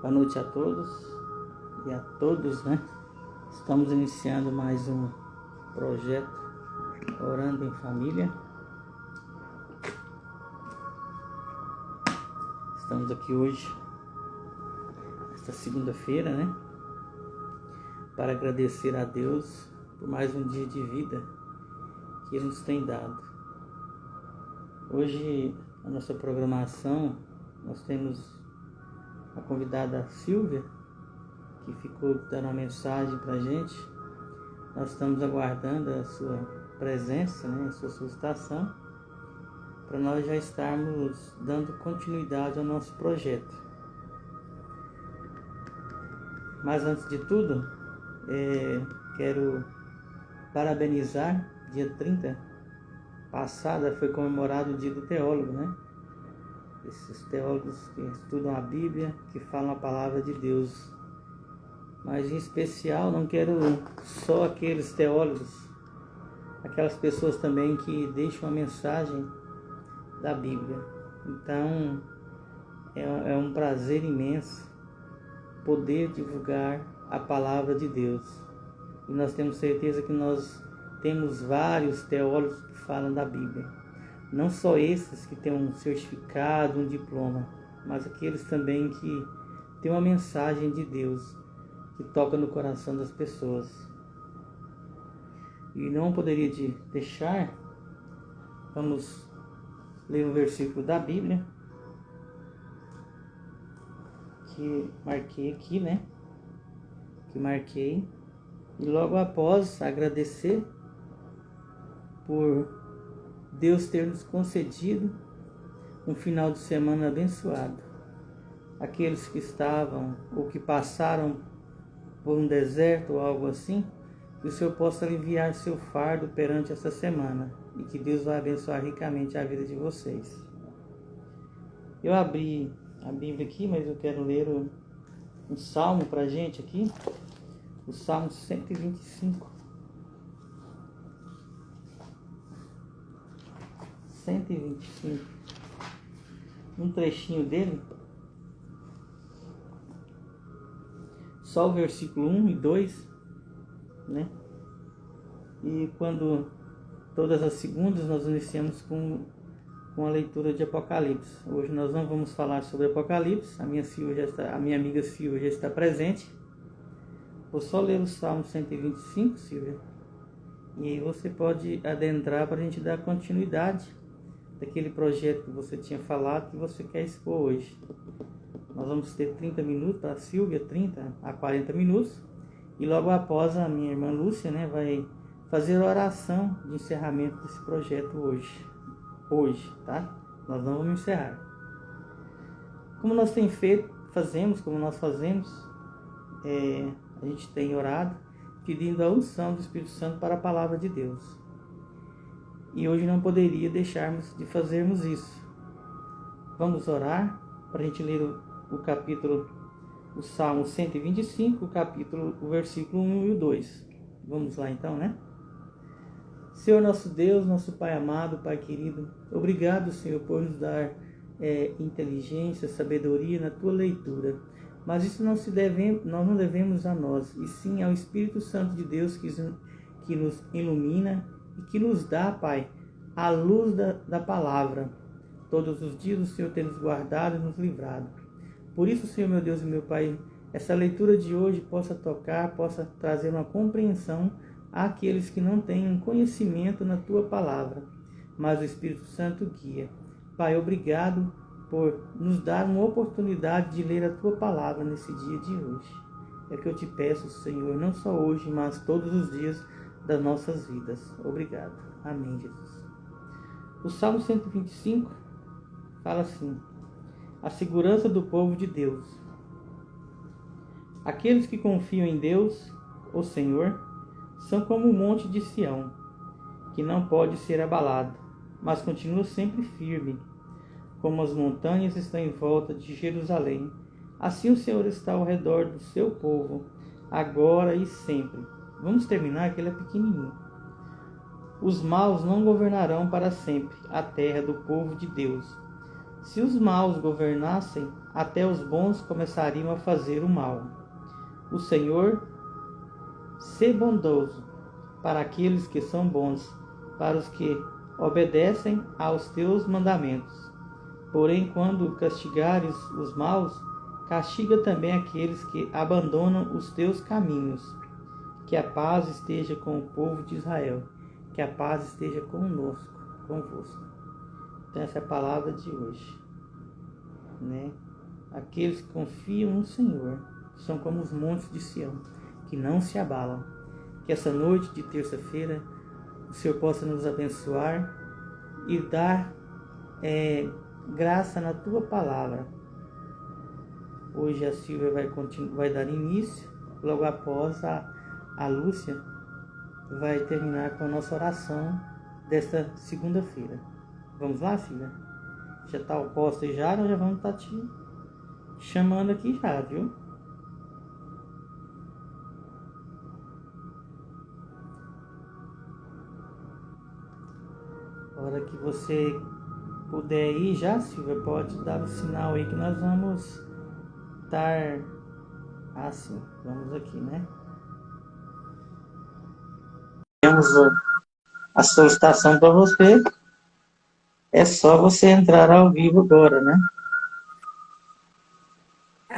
Boa noite a todos e a todos, né? Estamos iniciando mais um projeto Orando em Família. Estamos aqui hoje, esta segunda-feira, né? Para agradecer a Deus por mais um dia de vida que Ele nos tem dado. Hoje, a nossa programação, nós temos a convidada Silvia, que ficou dando uma mensagem para a gente. Nós estamos aguardando a sua presença, né, a sua solicitação, para nós já estarmos dando continuidade ao nosso projeto. Mas antes de tudo, quero parabenizar, dia 30 passada foi comemorado o dia do teólogo, né? Esses teólogos que estudam a Bíblia, que falam a palavra de Deus. Mas em especial, não quero só aqueles teólogos, aquelas pessoas também que deixam a mensagem da Bíblia. Então, é um prazer imenso poder divulgar a palavra de Deus. E nós temos certeza que nós temos vários teólogos que falam da Bíblia. Não só esses que têm um certificado, um diploma, mas aqueles também que têm uma mensagem de Deus que toca no coração das pessoas. E não poderia deixar, vamos ler um versículo da Bíblia, que marquei aqui, né? E logo após agradecer por Deus ter nos concedido um final de semana abençoado. Aqueles que estavam ou que passaram por um deserto ou algo assim, que o Senhor possa aliviar seu fardo perante essa semana e que Deus vai abençoar ricamente a vida de vocês. Eu abri a Bíblia aqui, mas eu quero ler um salmo para a gente aqui, o Salmo 125. 125, um trechinho dele, só o versículo 1 e 2, né? E quando todas as segundas nós iniciamos com a leitura de Apocalipse. Hoje nós não vamos falar sobre Apocalipse, a minha amiga Silvia já está presente. Vou só ler o Salmo 125, Silvia, e aí você pode adentrar para a gente dar continuidade daquele projeto que você tinha falado que você quer expor hoje. Nós vamos ter 30 minutos, a Silvia 30 a 40 minutos, e logo após a minha irmã Lúcia, né, vai fazer a oração de encerramento desse projeto hoje, tá? Nós não vamos encerrar. Como nós fazemos, a gente tem orado pedindo a unção do Espírito Santo para a palavra de Deus. E hoje não poderia deixarmos de fazermos isso. Vamos orar para a gente ler o Salmo 125, o versículo 1 e o 2. Vamos lá então, né? Senhor nosso Deus, nosso Pai amado, Pai querido, obrigado, Senhor, por nos dar inteligência, sabedoria na Tua leitura. Mas isso nós não devemos a nós, e sim ao Espírito Santo de Deus que que nos ilumina e que nos dá, Pai, a luz da palavra. Todos os dias o Senhor tem nos guardado e nos livrado. Por isso, Senhor, meu Deus e meu Pai, essa leitura de hoje possa tocar, possa trazer uma compreensão àqueles que não têm um conhecimento na Tua palavra, mas o Espírito Santo guia. Pai, obrigado por nos dar uma oportunidade de ler a Tua palavra nesse dia de hoje. É que eu te peço, Senhor, não só hoje, mas todos os dias das nossas vidas. Obrigado. Amém, Jesus. O Salmo 125 fala assim: a segurança do povo de Deus. Aqueles que confiam em Deus, o Senhor, são como o monte de Sião, que não pode ser abalado, mas continua sempre firme. Como as montanhas estão em volta de Jerusalém, assim o Senhor está ao redor do seu povo, agora e sempre. Vamos terminar, que ele é pequenininho. Os maus não governarão para sempre a terra do povo de Deus. Se os maus governassem, até os bons começariam a fazer o mal. O Senhor, sê bondoso para aqueles que são bons, para os que obedecem aos teus mandamentos. Porém, quando castigares os maus, castiga também aqueles que abandonam os teus caminhos. Que a paz esteja com o povo de Israel. Que a paz esteja conosco, convosco. Então essa é a palavra de hoje, né? Aqueles que confiam no Senhor são como os montes de Sião, que não se abalam. Que essa noite de terça-feira o Senhor possa nos abençoar e dar graça na Tua palavra. Hoje a Silvia vai dar início, logo após a Lúcia vai terminar com a nossa oração desta segunda-feira. Vamos lá, Silvia? Já está ao posto aí já, nós já vamos estar te chamando aqui já, viu? A hora que você puder ir já, Silvia, pode dar o sinal aí que nós vamos estar assim. Vamos aqui, né? Temos a solicitação para você. É só você entrar ao vivo agora, né?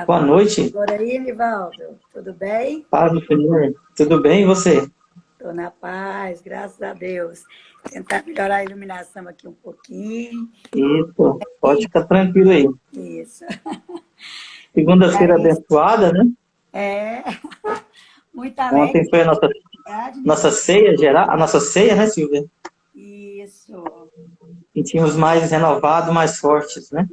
Boa noite. Agora aí, Nivaldo, tudo bem? Paz do Senhor. Tudo bem e você? Estou na paz, graças a Deus. Tentar melhorar a iluminação aqui um pouquinho. Isso, pode ficar tranquilo aí. Isso. Segunda-feira abençoada, né? É, muita Ontem foi a nossa ceia geral, a nossa ceia, né, Silvia? Isso. Sentimos mais renovados, mais fortes, né?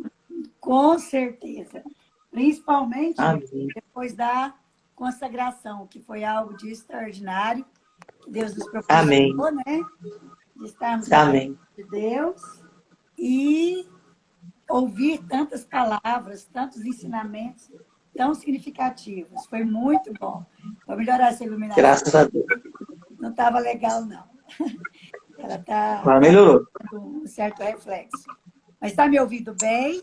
Com certeza. Principalmente Amém. depois da consagração, que foi algo de extraordinário, que Deus nos proporcionou, né? De estarmos na presença de Deus e ouvir tantas palavras, tantos ensinamentos tão significativos. Foi muito bom. Vou melhorar essa iluminação. Graças a Deus. Não estava legal, não. Ela está melhorou. com um certo reflexo. Mas está me ouvindo bem?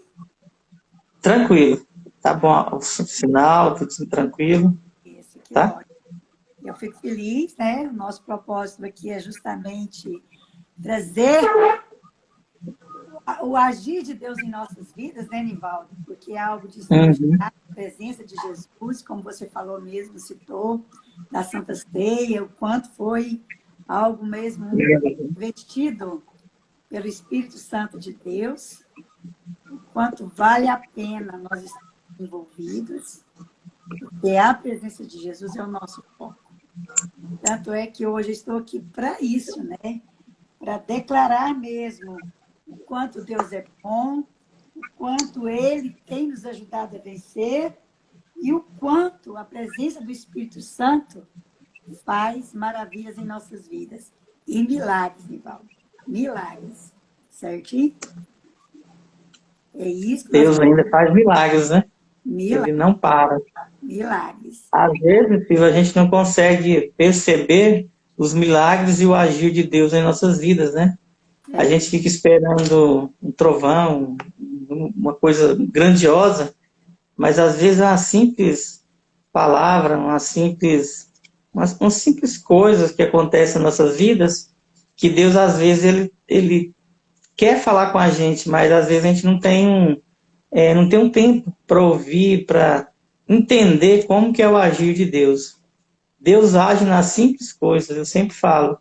Tranquilo. Tá bom o sinal, tudo tranquilo. Isso, que tá? ótimo. Eu fico feliz, né? O nosso propósito aqui é justamente trazer o agir de Deus em nossas vidas, né, Nivaldo? Porque é algo de extraordinário, a presença de Jesus, como você falou mesmo, citou, da Santa Ceia, o quanto foi algo mesmo vestido pelo Espírito Santo de Deus, o quanto vale a pena nós estarmos envolvidos, porque a presença de Jesus é o nosso foco. Tanto é que hoje eu estou aqui para isso, né? Para declarar mesmo o quanto Deus é bom, o quanto Ele tem nos ajudado a vencer e o quanto a presença do Espírito Santo faz maravilhas em nossas vidas. E milagres, Nivaldo. Milagres. Certinho? É isso que Deus ainda faz milagres, né? Milagres. Ele não para. Milagres. Às vezes, Silvia, a gente não consegue perceber os milagres e o agir de Deus em nossas vidas, né? A gente fica esperando um trovão, uma coisa grandiosa, mas às vezes uma simples palavra, uma simples umas simples coisas que acontecem nas nossas vidas, que Deus, às vezes, ele quer falar com a gente, mas às vezes a gente não tem um tempo para ouvir, para entender como que é o agir de Deus. Deus age nas simples coisas, eu sempre falo,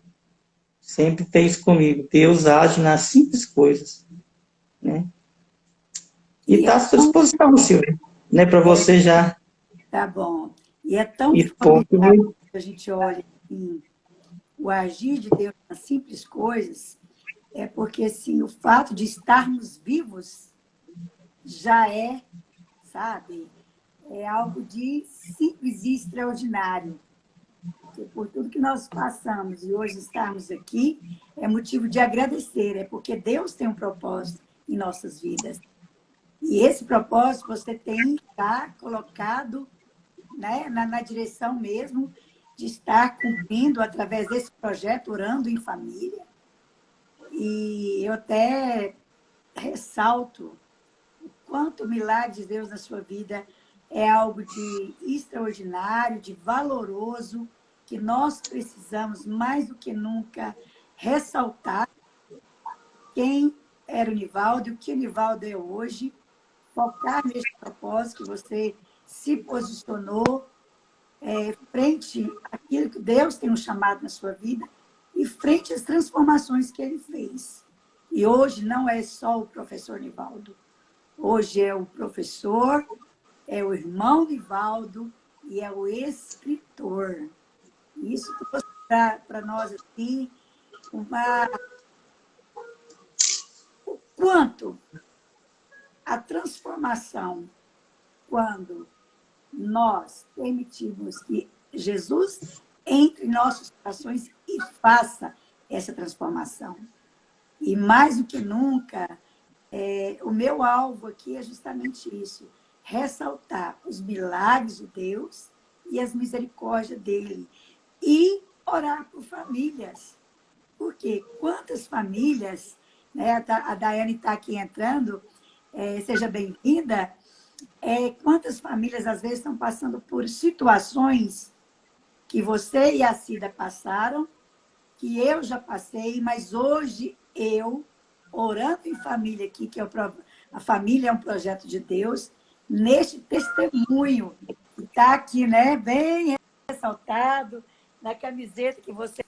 sempre tem isso comigo. Deus age nas simples coisas, né? E E é está à sua tão, disposição, Silvia, né? Para é, você já tá bom. E é tão ir pouco. formidável que a gente olha assim, o agir de Deus nas simples coisas, é porque assim, o fato de estarmos vivos já é, sabe, é algo de simples e extraordinário. Porque por tudo que nós passamos e hoje estarmos aqui, é motivo de agradecer, é porque Deus tem um propósito em nossas vidas. E esse propósito você tem já colocado, né, na direção mesmo de estar cumprindo através desse projeto, Orando em Família. E eu até ressalto o quanto o milagre de Deus na sua vida é algo de extraordinário, de valoroso, que nós precisamos mais do que nunca ressaltar quem era o Nivaldo e o que o Nivaldo é hoje, focar nesse propósito que você se posicionou frente àquilo que Deus tem um chamado na sua vida e frente às transformações que ele fez. E hoje não é só o professor Nivaldo. Hoje é o professor, é o irmão Nivaldo e é o escritor. Isso trouxe para nós assim, o quanto a transformação, quando nós permitimos que Jesus entre em nossos corações e faça essa transformação. E mais do que nunca, o meu alvo aqui é justamente isso, ressaltar os milagres de Deus e as misericórdias dele. E orar por famílias. Porque quantas famílias, né, a Daiane está aqui entrando, seja bem-vinda, quantas famílias às vezes estão passando por situações que você e a Cida passaram, que eu já passei, mas hoje eu, orando em família aqui, a família é um projeto de Deus, neste testemunho que está aqui, né, bem ressaltado, na camiseta que você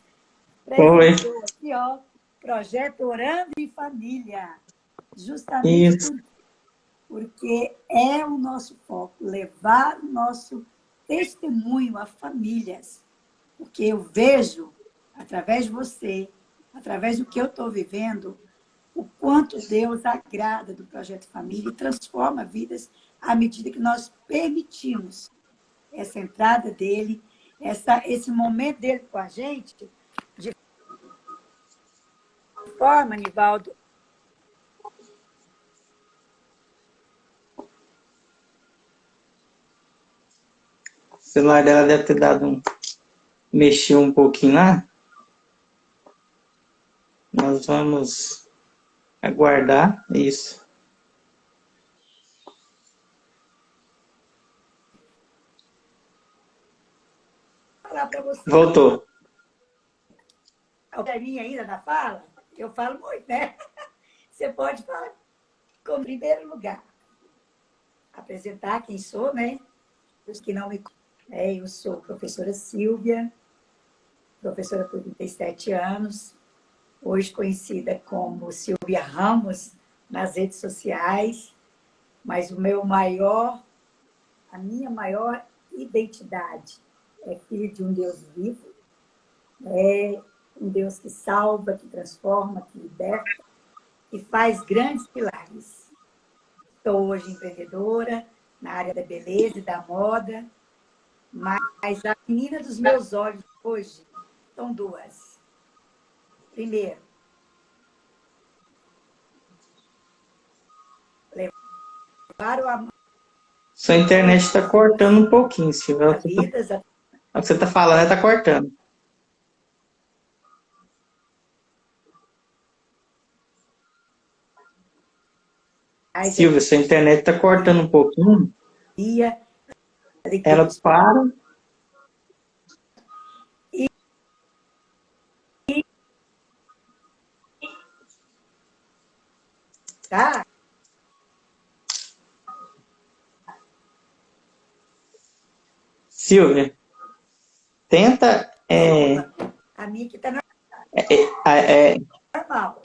Oi, presenteou aqui, ó, projeto Orando em Família, justamente isso. porque é o nosso foco, levar o nosso testemunho a famílias. Porque eu vejo, através de você, através do que eu estou vivendo, o quanto Deus agrada do Projeto Família e transforma vidas à medida que nós permitimos essa entrada dele, esse momento dele com a gente, de forma, Nivaldo. O celular dela deve ter mexeu um pouquinho lá. Nós vamos aguardar isso. Falar para você. Voltou. A minha ainda na fala, eu falo muito, né? Você pode falar como primeiro lugar. Apresentar quem sou, né? Os que não me conhecem, eu sou professora Silvia, professora por 37 anos, hoje conhecida como Silvia Ramos nas redes sociais, mas a minha maior identidade é filha de um Deus vivo, é um Deus que salva, que transforma, que liberta, que faz grandes milagres. Estou hoje empreendedora na área da beleza e da moda, mas a menina dos meus olhos hoje são duas. Primeiro, levar o amor Sua internet está cortando um pouquinho, Silvia. a vidas, O que você está falando está cortando. Silvia, sua internet está cortando um pouquinho. Ela para. Tá? Silvia, tenta... A minha aqui tá é, normal.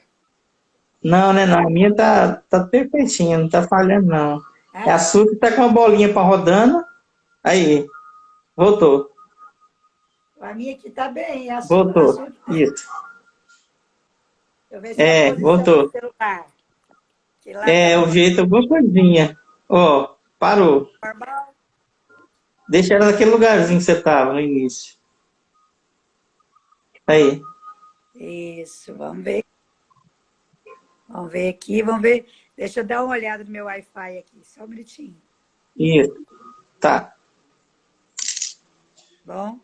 não, né? Não, a minha tá perfeitinha, não tá falhando, não. É Tá? a sua que tá com uma bolinha para rodando. Aí, voltou. A minha aqui tá bem. A Voltou. sua... Isso. Deixa eu ver se é a posição do Voltou. celular. Que lá É, tava o jeito, alguma coisinha. Ó, parou. normal. Deixa ela naquele lugarzinho que você tava no início. Aí. Isso, vamos ver. Vamos ver aqui, vamos ver. Deixa eu dar uma olhada no meu Wi-Fi aqui, só um minutinho. Isso. Tá. Bom?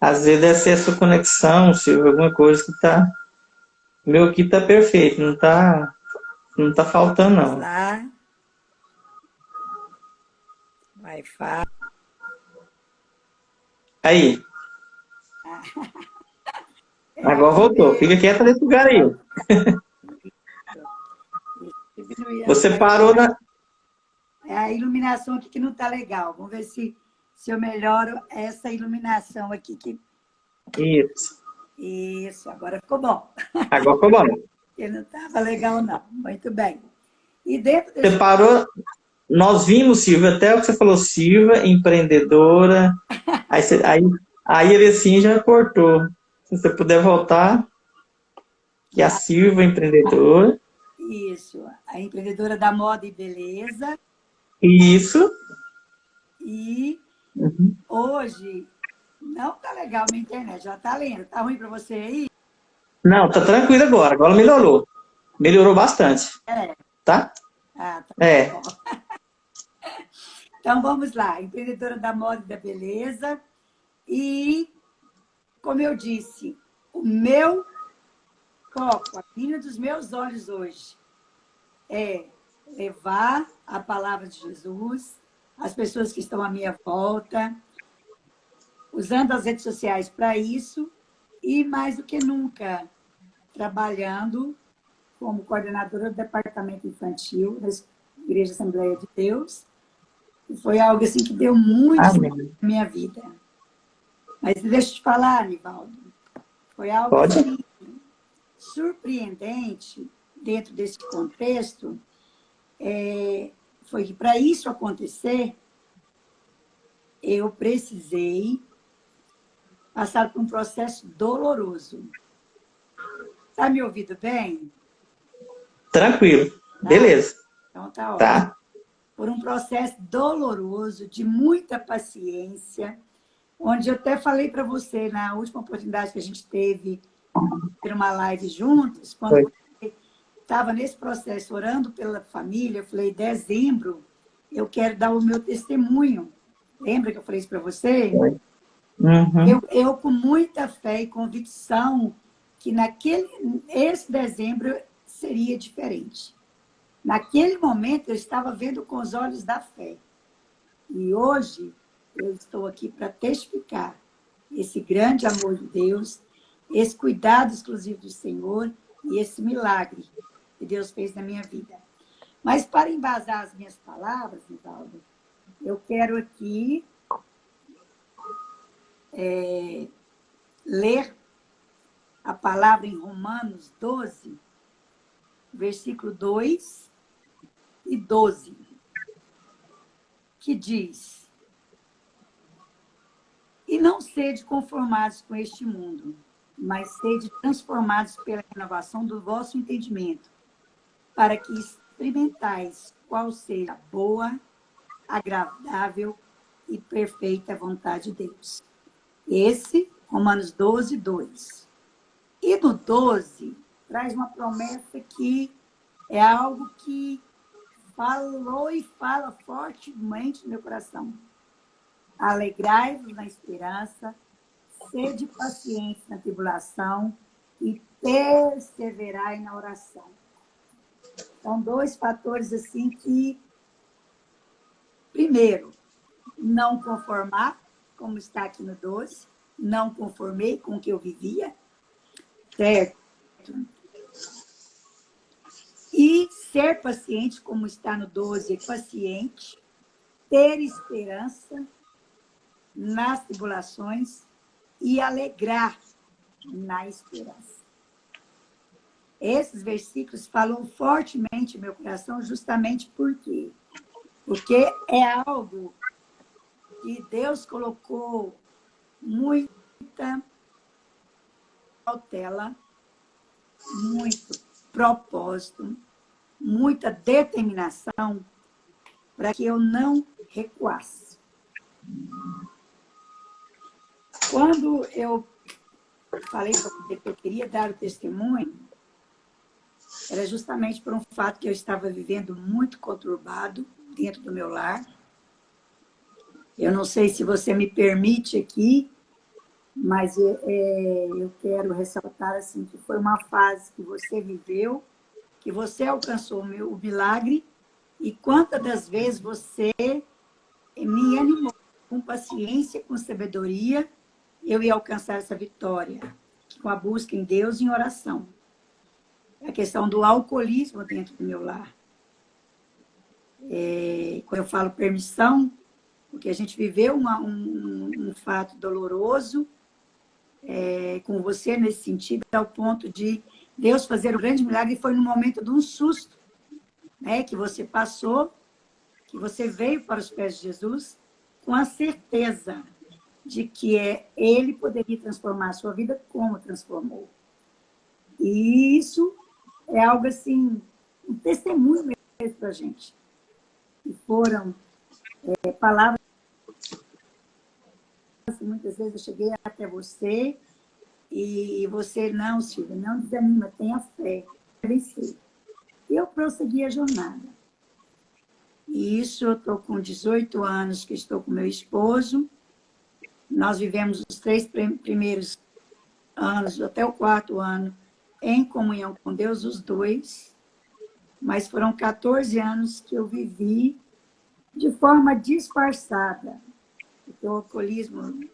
Às vezes deve ser a sua conexão, Silvio, alguma coisa que tá. O meu aqui tá perfeito, não tá faltando, Vamos não. lá. Wi-Fi. Aí. É Agora aqui voltou. Fica mesmo. quieta nesse lugar aí. Deixa eu diminuir Você a parou imagem. na. É a iluminação aqui que não tá legal. Vamos ver se eu melhoro essa iluminação aqui. Isso. Isso, agora ficou bom. Agora ficou bom. Porque não estava legal, não. Muito bem. E dentro Você desse... parou. Nós vimos, Silvia, até o que você falou, Silvia, empreendedora. Aí ele assim já cortou. Se você puder voltar, que a Silvia, empreendedora. Isso, a empreendedora da moda e beleza. Isso. E Uhum. hoje não tá legal minha internet, já tá lendo. Tá ruim para você aí? Não, tá tranquilo agora. Agora melhorou. Melhorou bastante. É. Tá? Ah, tá É. bom. Então vamos lá, empreendedora da moda e da beleza. E, como eu disse, o meu foco, a menina dos meus olhos hoje é levar a palavra de Jesus às pessoas que estão à minha volta, usando as redes sociais para isso e, mais do que nunca, trabalhando como coordenadora do departamento infantil da Igreja Assembleia de Deus. E foi algo assim que deu muito Amém. na minha vida. Mas deixa eu te falar, Nivaldo, foi algo Pode? assim, surpreendente dentro desse contexto. Foi que para isso acontecer, eu precisei passar por um processo doloroso. Está me ouvindo bem? Tranquilo. Tá? Beleza. Então tá ótimo. Tá? Por um processo doloroso, de muita paciência, onde eu até falei para você na última oportunidade que a gente teve ter uma live juntos, quando você estava nesse processo orando pela família, eu falei, dezembro, eu quero dar o meu testemunho. Lembra que eu falei isso para você? Uhum. Eu com muita fé e convicção que esse dezembro seria diferente. Naquele momento, eu estava vendo com os olhos da fé. E hoje, eu estou aqui para testificar esse grande amor de Deus, esse cuidado exclusivo do Senhor e esse milagre que Deus fez na minha vida. Mas, para embasar as minhas palavras, Nivaldo, eu quero aqui ler a palavra em Romanos 12, versículo 2 e 12, que diz: E não sede conformados com este mundo, mas sede transformados pela renovação do vosso entendimento, para que experimentais qual seja a boa, agradável e perfeita vontade de Deus. Esse, Romanos 12, 2. E no 12, traz uma promessa que é algo que falou e fala fortemente no meu coração. Alegrai-vos na esperança, sede pacientes na tribulação e perseverai na oração. São dois fatores assim que, primeiro, não conformar, como está aqui no 12, não conformei com o que eu vivia, certo? E ser paciente, como está no 12, paciente, ter esperança nas tribulações e alegrar na esperança. Esses versículos falam fortemente no meu coração justamente porque é algo que Deus colocou muita cautela, muito propósito, muita determinação para que eu não recuasse. Quando eu falei para você que eu queria dar o testemunho, era justamente por um fato que eu estava vivendo muito conturbado dentro do meu lar. Eu não sei se você me permite aqui, mas eu quero ressaltar assim, que foi uma fase que você viveu, que você alcançou o milagre, e quantas das vezes você me animou com paciência, com sabedoria, eu ia alcançar essa vitória, com a busca em Deus e em oração. A questão do alcoolismo dentro do meu lar. Quando eu falo permissão, porque a gente viveu um fato doloroso com você nesse sentido, ao ponto de Deus fazer o grande milagre, foi no momento de um susto, né, que você passou, que você veio para os pés de Jesus, com a certeza de que Ele poderia transformar a sua vida como transformou. E isso é algo assim, um testemunho mesmo para a gente. E foram palavras que muitas vezes eu cheguei até você e você, não, Silvia, não desanima, tenha fé, vai vencer. E eu prossegui a jornada. E isso eu estou com 18 anos que estou com meu esposo. Nós vivemos os 3 primeiros anos, até o 4º ano, em comunhão com Deus, os 2. Mas foram 14 anos que eu vivi de forma disfarçada. Porque o alcoolismo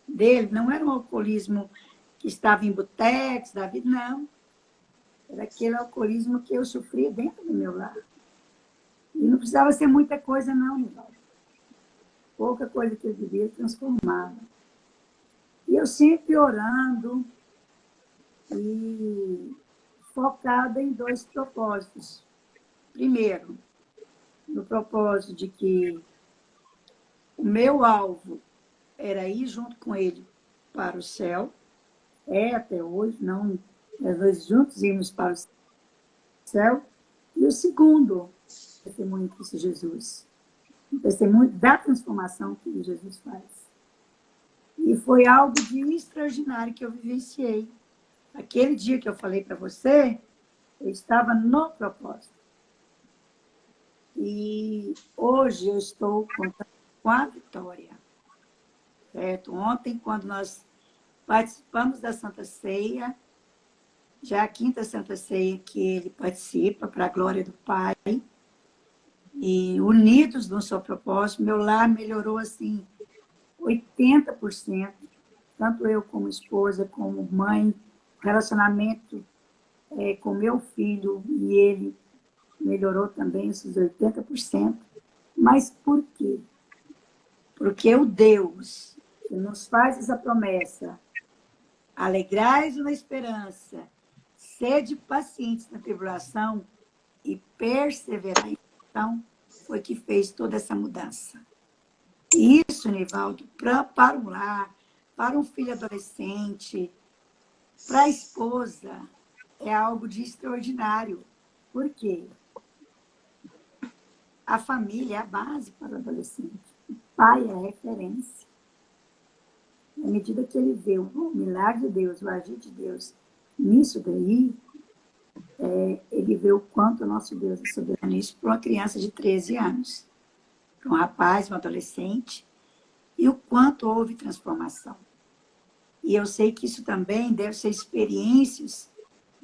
dele não era um alcoolismo que estava em botecos da vida, não. Era aquele alcoolismo que eu sofria dentro do meu lar. E não precisava ser muita coisa, não, Nivaldo. Pouca coisa que eu vivia transformava. E eu sempre orando e focada em 2 propósitos. Primeiro, no propósito de que o meu alvo era ir junto com ele para o céu, até hoje, não, nós dois juntos íamos para o céu. E o segundo, testemunho de Cristo Jesus, o testemunho da transformação que Jesus faz. E foi algo de extraordinário que eu vivenciei. Aquele dia que eu falei para você, eu estava no propósito. E hoje eu estou contando com a vitória. Certo? Ontem, quando nós participamos da Santa Ceia, já a 5ª Santa Ceia que ele participa, para a glória do Pai, e unidos no seu propósito, meu lar melhorou assim 80%, tanto eu como esposa, como mãe, relacionamento com meu filho e ele melhorou também esses 80%. Mas por quê? Porque o Deus que nos faz essa promessa, alegrai-vos na esperança, sede pacientes na tribulação e perseverai. Então, foi que fez toda essa mudança. E isso, Nivaldo, para um lar, para um filho adolescente, para a esposa, é algo de extraordinário. Por quê? A família é a base para o adolescente. O pai é a referência. À medida que ele vê o milagre de Deus, o agir de Deus nisso daí, ele vê o quanto o nosso Deus é soberano. Isso para uma criança de 13 anos, para um rapaz, um adolescente, e o quanto houve transformação. E eu sei que isso também deve ser experiências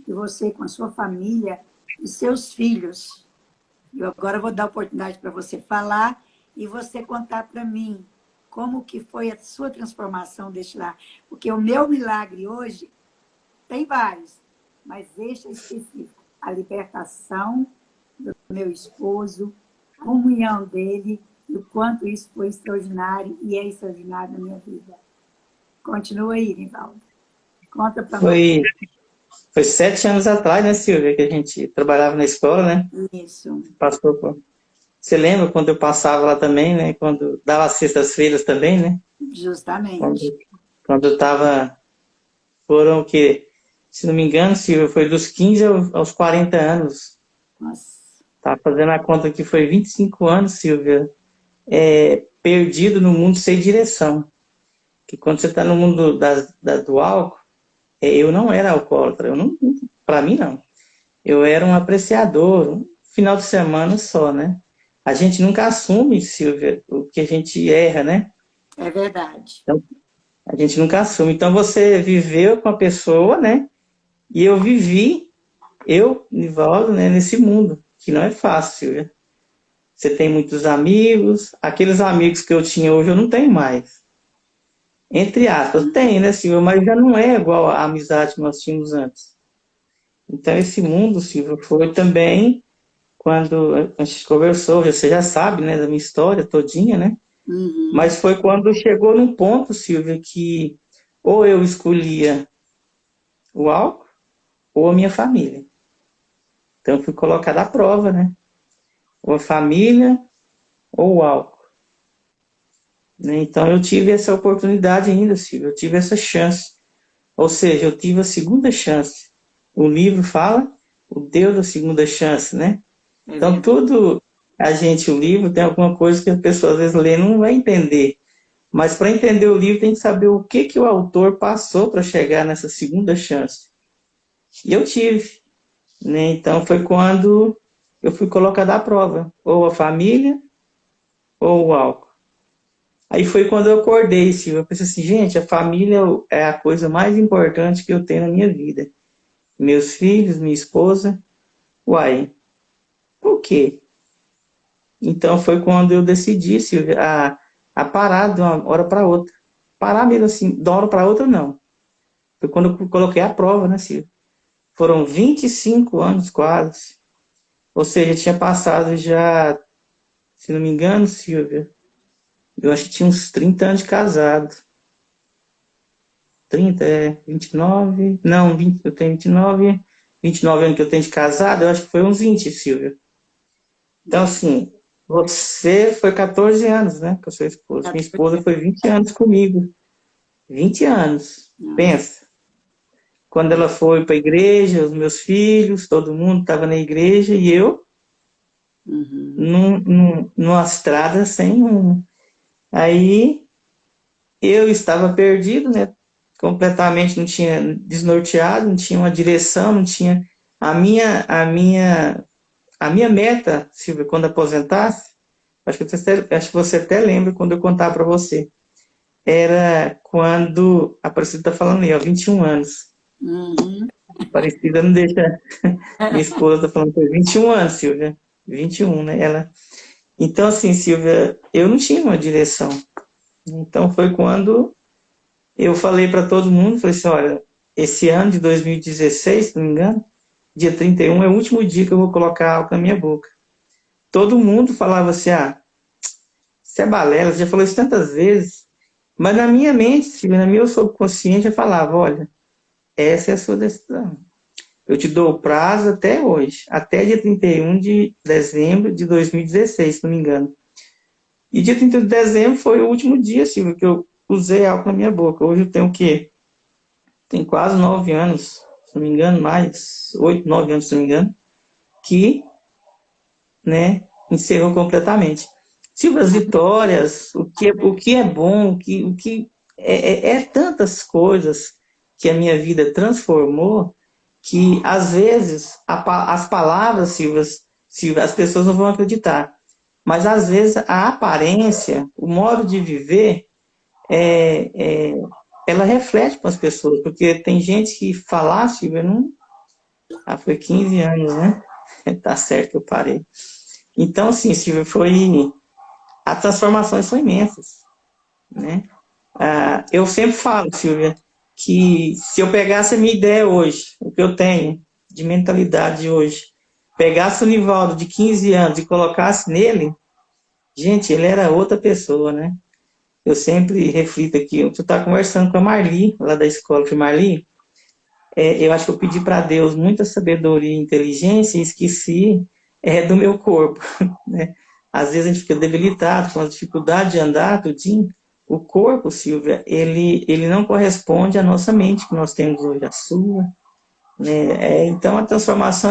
que você, com a sua família e seus filhos. Eu agora vou dar a oportunidade para você falar e você contar para mim como que foi a sua transformação deste lar. Porque o meu milagre hoje Tem vários, mas este é específico. A libertação do meu esposo, a comunhão dele, e o quanto isso foi extraordinário e é extraordinário na minha vida. Continua aí, Nivaldo. Conta para nós. Foi 7 anos atrás, né, Silvia, que a gente trabalhava na escola, né? Isso. Passou por... Você lembra quando eu passava lá também, né? Quando dava as sextas-feiras também, né? Justamente. Quando eu estava... Foram o quê? Se não me engano, Silvia, foi dos 15 aos 40 anos. Nossa. Tá fazendo a conta que foi 25 anos, Silvia, perdido no mundo sem direção. Que quando você está no mundo do álcool, eu não era alcoólatra, para mim não. Eu era um apreciador, um final de semana só, né? A gente nunca assume, Silvia, o que a gente erra, né? É verdade. Então, a gente nunca assume. Então, você viveu com a pessoa, né? E eu vivi, Nivaldo, né, nesse mundo, que não é fácil, Silvia. Você tem muitos amigos, aqueles amigos que eu tinha hoje eu não tenho mais. Entre aspas, tem, né, Silvia? Mas já não é igual a amizade que nós tínhamos antes. Então, esse mundo, Silvia, foi também quando a gente conversou, você já sabe, né, da minha história todinha, né? Uhum. Mas foi quando chegou num ponto, Silvia, que ou eu escolhia o álcool ou a minha família. Então, eu fui colocada à prova, né? Ou a família ou o álcool. Né? Então, eu tive essa oportunidade ainda, Silvia, eu tive essa chance. Ou seja, eu tive a segunda chance. O livro fala o Deus da segunda chance, né? Então, tudo, o livro tem alguma coisa que a pessoa às vezes lê e não vai entender. Mas para entender o livro tem que saber o que o autor passou para chegar nessa segunda chance. E eu tive. Né? Então, foi quando eu fui colocado à prova. Ou a família, ou o álcool. Aí foi quando eu acordei, Silvia. Eu pensei assim, gente, a família é a coisa mais importante que eu tenho na minha vida. Meus filhos, minha esposa. Uai, por quê? Então foi quando eu decidi, Silvia, a parar de uma hora para outra. Parar mesmo assim, de uma hora para outra não. Foi quando eu coloquei a prova, né, Silvia? Foram 25 anos quase. Ou seja, tinha passado já, se não me engano, Silvia, eu acho que tinha uns 30 anos de casado. 29, não, 20, eu tenho 29 anos que eu tenho de casado, eu acho que foi uns 20, Silvia. Então, assim, você foi 14 anos, né, com a sua esposa. Minha esposa foi 20 anos comigo. 20 anos, pensa. Quando ela foi para a igreja, os meus filhos, todo mundo estava na igreja e eu numa estrada sem rumo. Aí eu estava perdido, né? Completamente, não tinha desnorteado, não tinha uma direção, não tinha a minha meta, Silvia, quando aposentasse, acho que você até lembra quando eu contar para você, era quando a Aparecida está falando aí, ó, 21 anos. Aparecida não deixa. Minha esposa está falando que 21 anos, Silvia. 21, né? Então, assim, Silvia, eu não tinha uma direção. Então, foi quando eu falei para todo mundo, falei assim, olha, esse ano de 2016, se não me engano, dia 31 é o último dia que eu vou colocar álcool na minha boca. Todo mundo falava assim, isso é balela, você já falou isso tantas vezes. Mas na minha mente, Silvia, na minha subconsciente, eu falava, olha, essa é a sua decisão. Eu te dou o prazo até hoje, até dia 31 de dezembro de 2016, se não me engano. E dia 31 de dezembro foi o último dia, Silvia, que eu usei álcool na minha boca. Hoje eu tenho o quê? Tem quase 9 anos, se não me engano, mais 8, 9 anos, se não me engano, que, né, encerrou completamente. Silvia, as vitórias, o que é bom, o que é tantas coisas que a minha vida transformou, que às vezes as palavras, Silvia, as pessoas não vão acreditar. Mas às vezes a aparência, o modo de viver, ela reflete com as pessoas, porque tem gente que falar, Silvia, não. Foi 15 anos, né? Tá certo que eu parei. Então, assim, Silvia, as transformações são imensas, né? Eu sempre falo, Silvia, que se eu pegasse a minha ideia hoje, o que eu tenho de mentalidade hoje, pegasse o Nivaldo de 15 anos e colocasse nele, gente, ele era outra pessoa, né? Eu sempre reflito aqui, eu estava conversando com a Marli, lá da escola, que Marli, eu acho que eu pedi para Deus muita sabedoria e inteligência e esqueci do meu corpo, né? Às vezes a gente fica debilitado, com a dificuldade de andar, tudinho. O corpo, Silvia, ele não corresponde à nossa mente que nós temos hoje, a sua, né? Então a transformação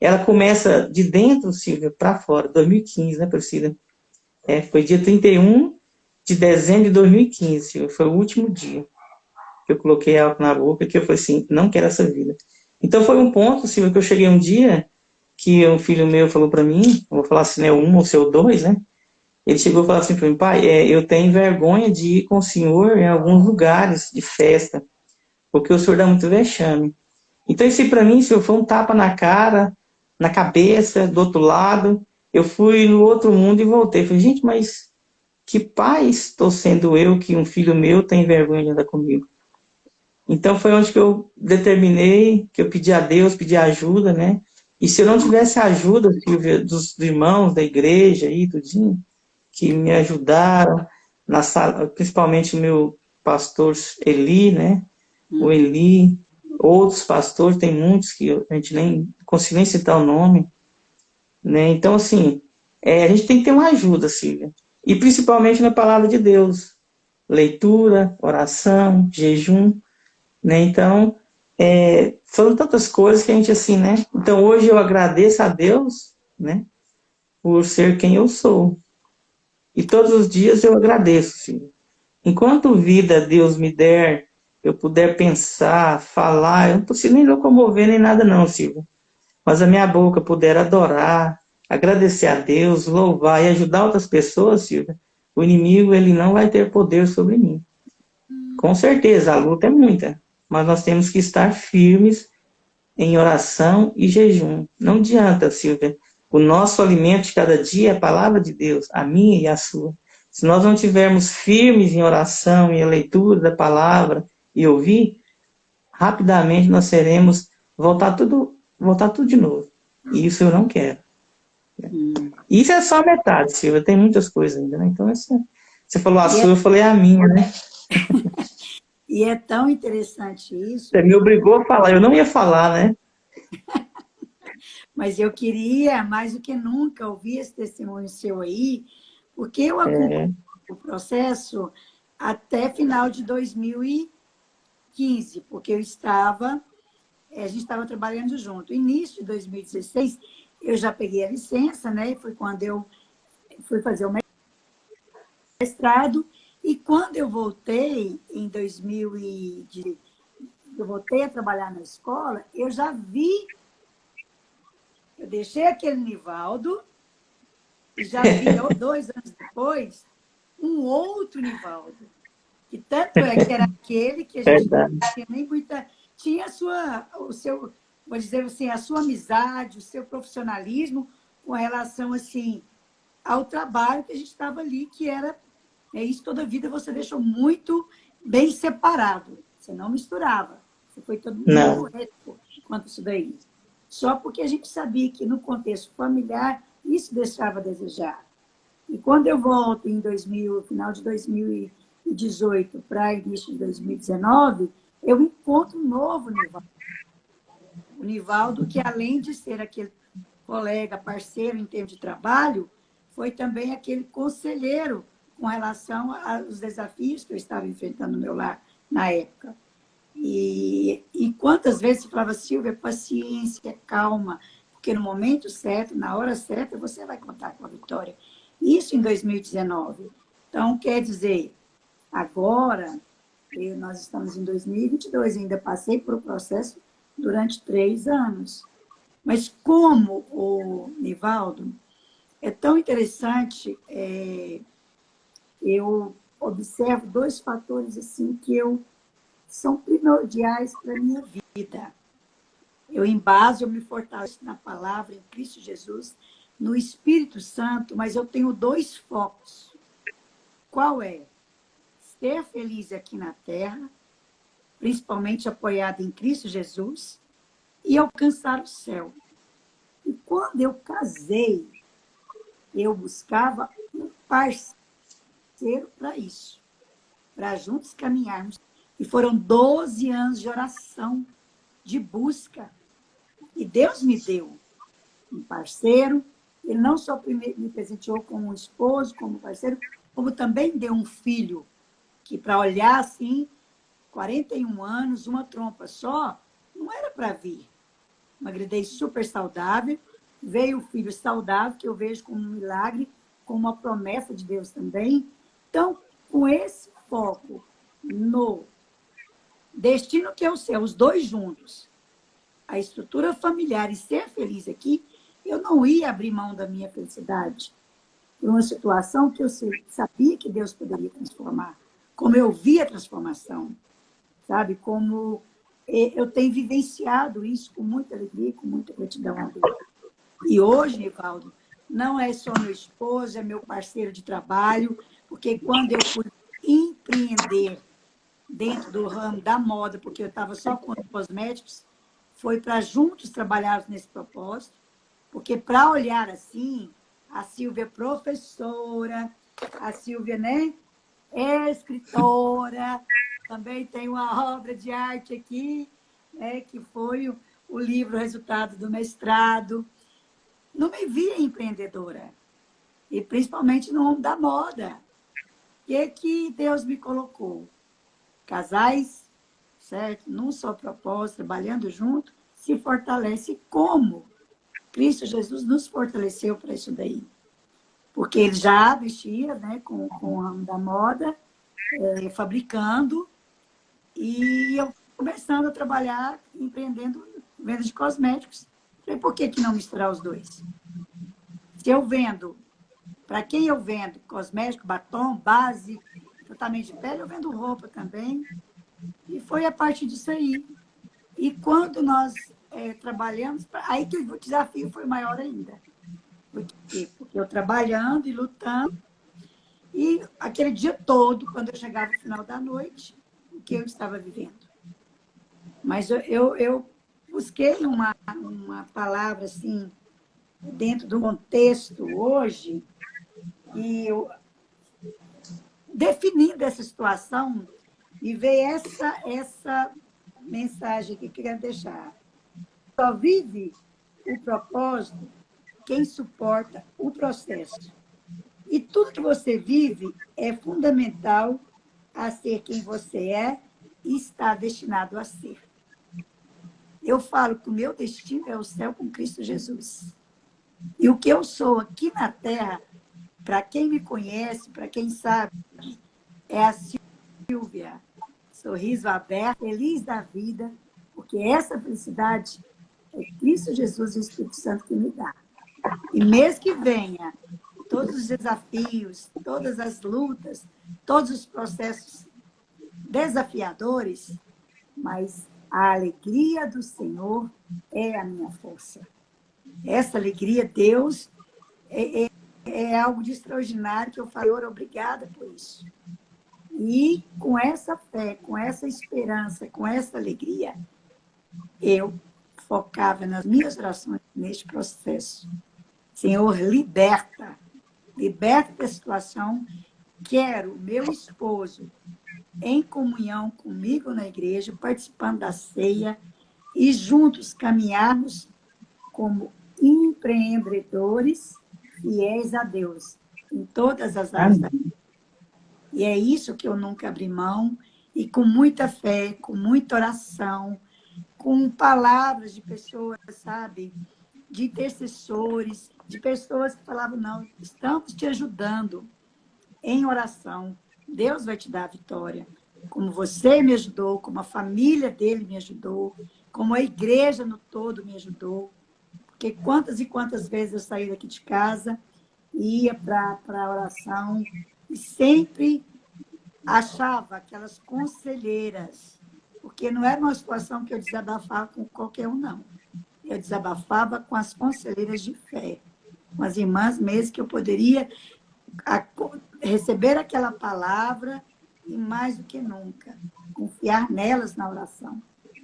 ela começa de dentro, Silvia, para fora. 2015, né, Priscila? Foi dia 31 de dezembro de 2015, Silvia, foi o último dia que eu coloquei álcool na boca, que eu falei assim, não quero essa vida. Então foi um ponto, Silvia, que eu cheguei um dia que um filho meu falou para mim, vou falar assim, né, um ou seu dois, né? Ele chegou e falou assim para mim, pai, eu tenho vergonha de ir com o senhor em alguns lugares de festa, porque o senhor dá muito vexame. Então isso para mim, senhor, foi um tapa na cara, na cabeça, do outro lado. Eu fui no outro mundo e voltei. Falei, gente, mas que pai estou sendo eu que um filho meu tem vergonha de andar comigo? Então foi onde que eu determinei, que eu pedi a Deus, pedi ajuda, né? E se eu não tivesse a ajuda, Silvia, dos irmãos da igreja aí, tudinho, que me ajudaram, na sala, principalmente o meu pastor Eli, né? O Eli, outros pastores, tem muitos que a gente nem consigo nem citar o nome, né? Então, assim, a gente tem que ter uma ajuda, Silvia. E principalmente na palavra de Deus. Leitura, oração, jejum, né? Então, foram tantas coisas que a gente, assim, né? Então, hoje eu agradeço a Deus, né? Por ser quem eu sou. E todos os dias eu agradeço, Silvia. Enquanto vida Deus me der, eu puder pensar, falar, eu não preciso nem locomover nem nada não, Silvia. Mas a minha boca puder adorar, agradecer a Deus, louvar e ajudar outras pessoas, Silvia, o inimigo ele não vai ter poder sobre mim. Com certeza, a luta é muita, mas nós temos que estar firmes em oração e jejum. Não adianta, Silvia. O nosso alimento de cada dia é a palavra de Deus, a minha e a sua. Se nós não tivermos firmes em oração e a leitura da palavra e ouvir, rapidamente nós seremos voltar tudo de novo. E isso eu não quero. Isso é só a metade, Silvia. Tem muitas coisas ainda, né? Então, você falou a sua, eu falei a minha, né? E é tão interessante isso. Você me obrigou a falar. Eu não ia falar, né? Mas eu queria, mais do que nunca, ouvir esse testemunho seu aí, porque eu acompanhei o processo até final de 2015, porque a gente estava trabalhando junto. Início de 2016, eu já peguei a licença, né? Foi quando eu fui fazer o mestrado, e quando eu voltei, em 2000 eu voltei a trabalhar na escola, eu já vi. Eu deixei aquele Nivaldo e já vi 2 anos depois um outro Nivaldo. Que tanto é que era aquele que a gente não tinha nem muita. Tinha o seu, vou dizer assim, a sua amizade, o seu profissionalismo com relação assim, ao trabalho que a gente estava ali, que era. Isso toda a vida você deixou muito bem separado. Você não misturava. Você foi todo muito correto quanto isso daí. Só porque a gente sabia que no contexto familiar isso deixava a desejar. E quando eu volto em final de 2018 para início de 2019, eu encontro um novo Nivaldo. O Nivaldo, que além de ser aquele colega, parceiro em termos de trabalho, foi também aquele conselheiro com relação aos desafios que eu estava enfrentando no meu lar na época. E quantas vezes você falava, Silvia, paciência, calma, porque no momento certo, na hora certa, você vai contar com a vitória. Isso em 2019. Então, quer dizer, agora, nós estamos em 2022, ainda passei por um processo durante 3 anos. Mas como o Nivaldo, é tão interessante, eu observo 2 fatores assim que são primordiais para a minha vida. Eu embaso, eu me fortaleço na palavra, em Cristo Jesus, no Espírito Santo, mas eu tenho 2 focos. Qual é? Ser feliz aqui na Terra principalmente apoiada em Cristo Jesus, e alcançar o céu. E quando eu casei, eu buscava um parceiro para isso, para juntos caminharmos. E foram 12 anos de oração, de busca. E Deus me deu um parceiro. Ele não só me presenteou como um esposo, como parceiro, como também deu um filho, que para olhar assim, 41 anos, uma trompa só, não era para vir. Uma gravidez super saudável, veio o filho saudável, que eu vejo como um milagre, como uma promessa de Deus também. Então, com esse foco no destino que é o céu, os dois juntos, a estrutura familiar e ser feliz aqui, eu não ia abrir mão da minha felicidade. Foi uma situação que eu sabia que Deus poderia transformar, como eu vi a transformação, sabe? Como eu tenho vivenciado isso com muita alegria, com muita gratidão a Deus. E hoje, Nivaldo, não é só meu esposo, é meu parceiro de trabalho, porque quando eu fui empreender dentro do ramo da moda, porque eu estava só com cosméticos, foi para juntos trabalharmos nesse propósito, porque para olhar assim, a Silvia é professora, a Silvia, né, é escritora, também tem uma obra de arte aqui, né, que foi o livro resultado do mestrado. Não me via empreendedora, e principalmente no ramo da moda. Que Deus me colocou? Casais, certo? Num só propósito, trabalhando junto, se fortalece como Cristo Jesus nos fortaleceu para isso daí. Porque ele já mexia, né, com o ramo da moda, fabricando, e eu começando a trabalhar, empreendendo venda de cosméticos. Falei, por que não misturar os dois? Se eu vendo, para quem eu vendo cosmético, batom, base, tratamento de pele, eu vendo roupa também. E foi a partir disso aí. E quando nós trabalhamos, aí que o desafio foi maior ainda. Porque eu trabalhando e lutando, e aquele dia todo, quando eu chegava no final da noite, o que eu estava vivendo. Mas eu busquei uma palavra, assim, dentro do contexto hoje, e eu, definindo essa situação, e veio essa mensagem que eu queria deixar. Só vive o propósito quem suporta o processo. E tudo que você vive é fundamental a ser quem você é e está destinado a ser. Eu falo que o meu destino é o céu com Cristo Jesus. E o que eu sou aqui na Terra, para quem me conhece, para quem sabe, é a Silvia. Sorriso aberto, feliz da vida, porque essa felicidade é Cristo Jesus e o Espírito Santo que me dá. E mês que venha, todos os desafios, todas as lutas, todos os processos desafiadores, mas a alegria do Senhor é a minha força. Essa alegria, Deus, é algo de extraordinário que eu falo, Senhor, obrigada por isso. E com essa fé, com essa esperança, com essa alegria, eu focava nas minhas orações neste processo. Senhor, liberta da situação. Quero meu esposo em comunhão comigo na igreja, participando da ceia e juntos caminharmos como empreendedores fiéis a Deus em todas as áreas da vida. E é isso que eu nunca abri mão, e com muita fé, com muita oração, com palavras de pessoas, sabe, de intercessores, de pessoas que falavam, não, estamos te ajudando em oração, Deus vai te dar a vitória. Como você me ajudou, como a família dele me ajudou, como a igreja no todo me ajudou. Porque quantas e quantas vezes eu saí daqui de casa, ia para a oração, e sempre achava aquelas conselheiras, porque não era uma situação que eu desabafava com qualquer um, não. Eu desabafava com as conselheiras de fé, com as irmãs mesmo, que eu poderia receber aquela palavra, e mais do que nunca, confiar nelas na oração.